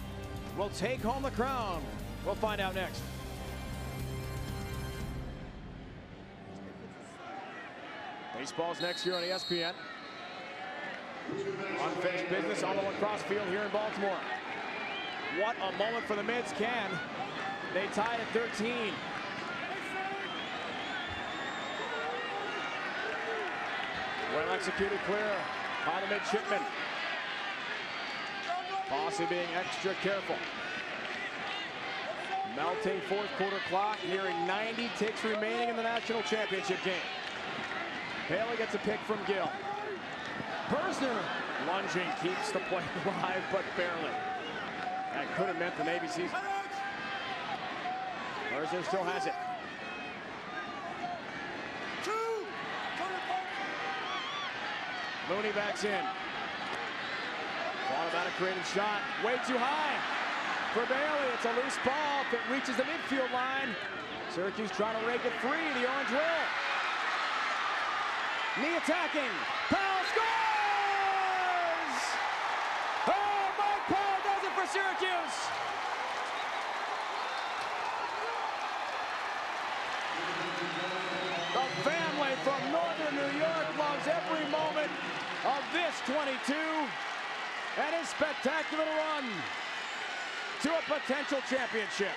will take home the crown? We'll find out next. Baseball's next year on ESPN. Unfinished business on the lacrosse field here in Baltimore. What a moment for the Mids. Can they tied at 13? Well executed clear by the midshipman. Bossy being extra careful. Melting fourth quarter clock, nearing 90 ticks remaining in the national championship game. Haley gets a pick from Gill. Persner lunging, keeps the play alive, but barely. That could have meant the Navy season. Persner still has it. Looney backs in. Thought about a creative shot. Way too high for Bailey. It's a loose ball. If it reaches the midfield line, Syracuse trying to rake it free. The Orange will. Knee attacking. Powell scores! Oh, Mike Powell does it for Syracuse. The family from northern New York loves every moment of this 22 and his spectacular run to a potential championship.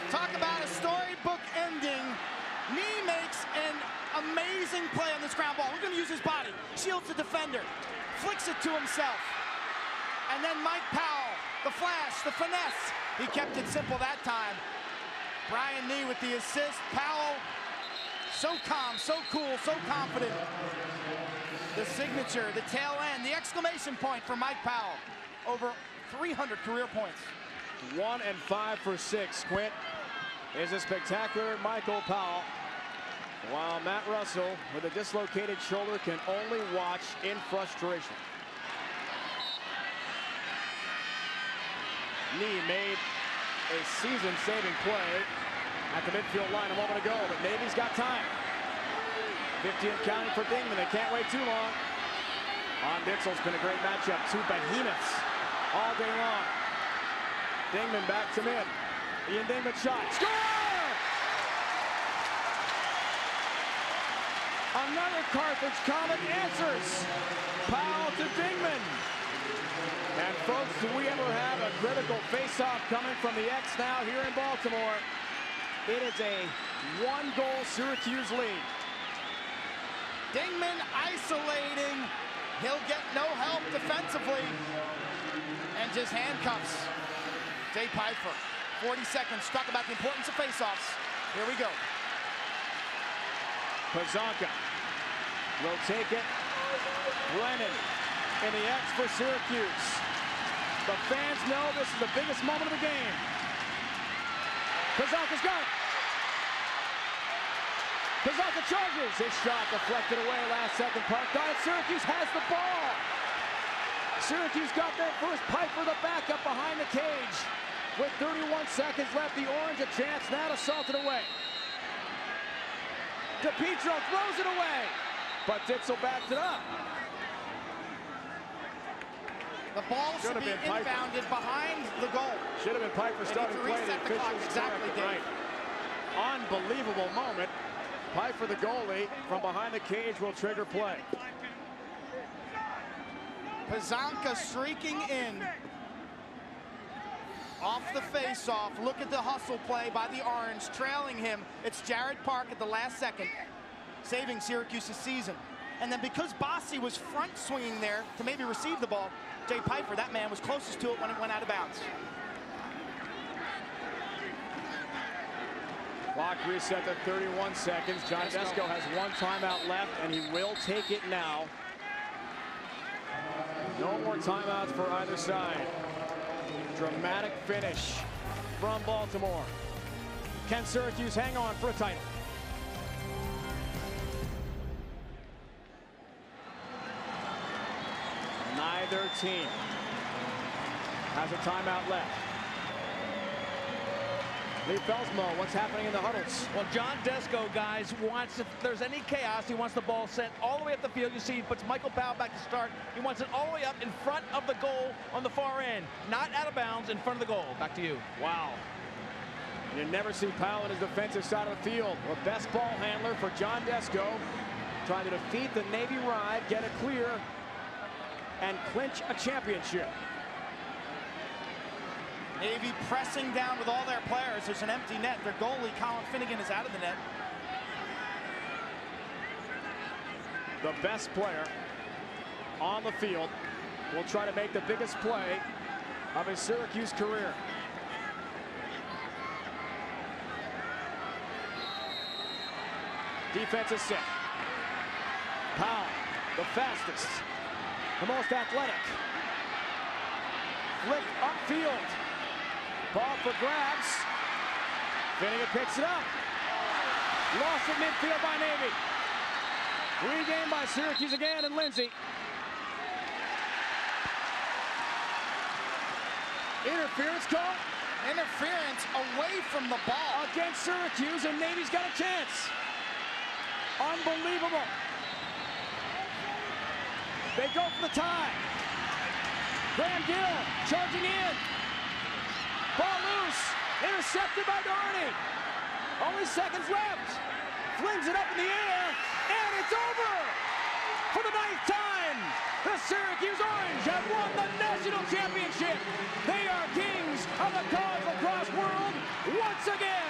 Talk about a storybook ending. Nee makes an amazing play on this ground ball. We're going to use his body. Shields the defender. Flicks it to himself. And then Mike Powell, the flash, the finesse. He kept it simple that time. Brian Nee with the assist. Powell, so calm, so cool, so confident. The signature, the tail end, the exclamation point for Mike Powell. Over 300 career points. 1 and 5 for 6. Quint is a spectacular Michael Powell, while Matt Russell with a dislocated shoulder can only watch in frustration. Nee made a season-saving play at the midfield line a moment ago, but Navy's got time. 50 and counting for Dingman. They can't wait too long. On Ditzel's been a great matchup. Two behemoths all day long. Dingman back to mid. Ian Dingman shot. Score! Another Carthage Comet answers. Powell to Dingman. And folks, do we ever have a critical face-off coming from the X now here in Baltimore? It is a one-goal Syracuse lead. Dingman isolating. He'll get no help defensively. And just handcuffs Jay Pfeiffer. 40 seconds. Talk about the importance of face-offs. Here we go. Pazanka will take it. Brennan in the X for Syracuse. The fans know this is the biggest moment of the game. Pazanka's got it. Pazanka charges. His shot deflected away last second. Parked on it. Syracuse has the ball. Syracuse got there first. Pfeiffer the backup behind the cage. With 31 seconds left, the Orange a chance now to salt it away. DePietro throws it away, but Ditzel backs it up. The ball should be inbounded behind the goal. Should have been Pfeiffer starting play. The officials exactly, right. Unbelievable moment. Pfeiffer, the goalie, from behind the cage will trigger play. Pazanka streaking in. Off the face-off. Look at the hustle play by the Orange, trailing him. It's Jared Park at the last second, saving Syracuse's season. And then because Bossy was front swinging there to maybe receive the ball, Jay Pfeiffer, that man, was closest to it when it went out of bounds. Clock reset to 31 seconds. John Desko has one timeout left, and he will take it now. No more timeouts for either side. Dramatic finish from Baltimore. Can Syracuse hang on for a title? Neither team has a timeout left. Lee Felsmo, what's happening in the huddles? Well, John Desko, guys, wants, if there's any chaos, he wants the ball sent all the way up the field. You see, he puts Michael Powell back to start. He wants it all the way up in front of the goal on the far end, not out of bounds, in front of the goal. Back to you. Wow. You never see Powell on his defensive side of the field. The best ball handler for John Desko, trying to defeat the Navy ride, get it clear, and clinch a championship. Navy pressing down with all their players. There's an empty net. Their goalie, Colin Finnegan, is out of the net. The best player on the field will try to make the biggest play of his Syracuse career. Defense is set. Powell, the fastest, the most athletic. Flick upfield. Ball for grabs. Finnegan picks it up. Lost at midfield by Navy. Regained by Syracuse again, and Lindsay. Interference call. Interference away from the ball. Against Syracuse, and Navy's got a chance. Unbelievable. They go for the tie. Graham Gill charging in. Ball loose. Intercepted by Darney. Only seconds left. Flings it up in the air, and it's over. For the 9th time, the Syracuse Orange have won the national championship. They are kings of the college lacrosse world once again.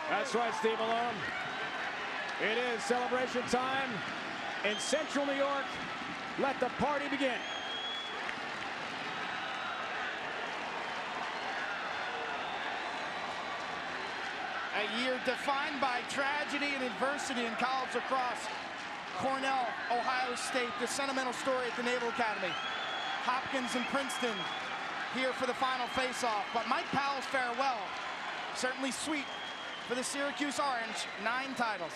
That's right, Steve Malone. It is celebration time in Central New York. Let the party begin. A year defined by tragedy and adversity in college lacrosse. Cornell, Ohio State, the sentimental story at the Naval Academy. Hopkins and Princeton here for the final face-off. But Mike Powell's farewell, certainly sweet for the Syracuse Orange, 9 titles.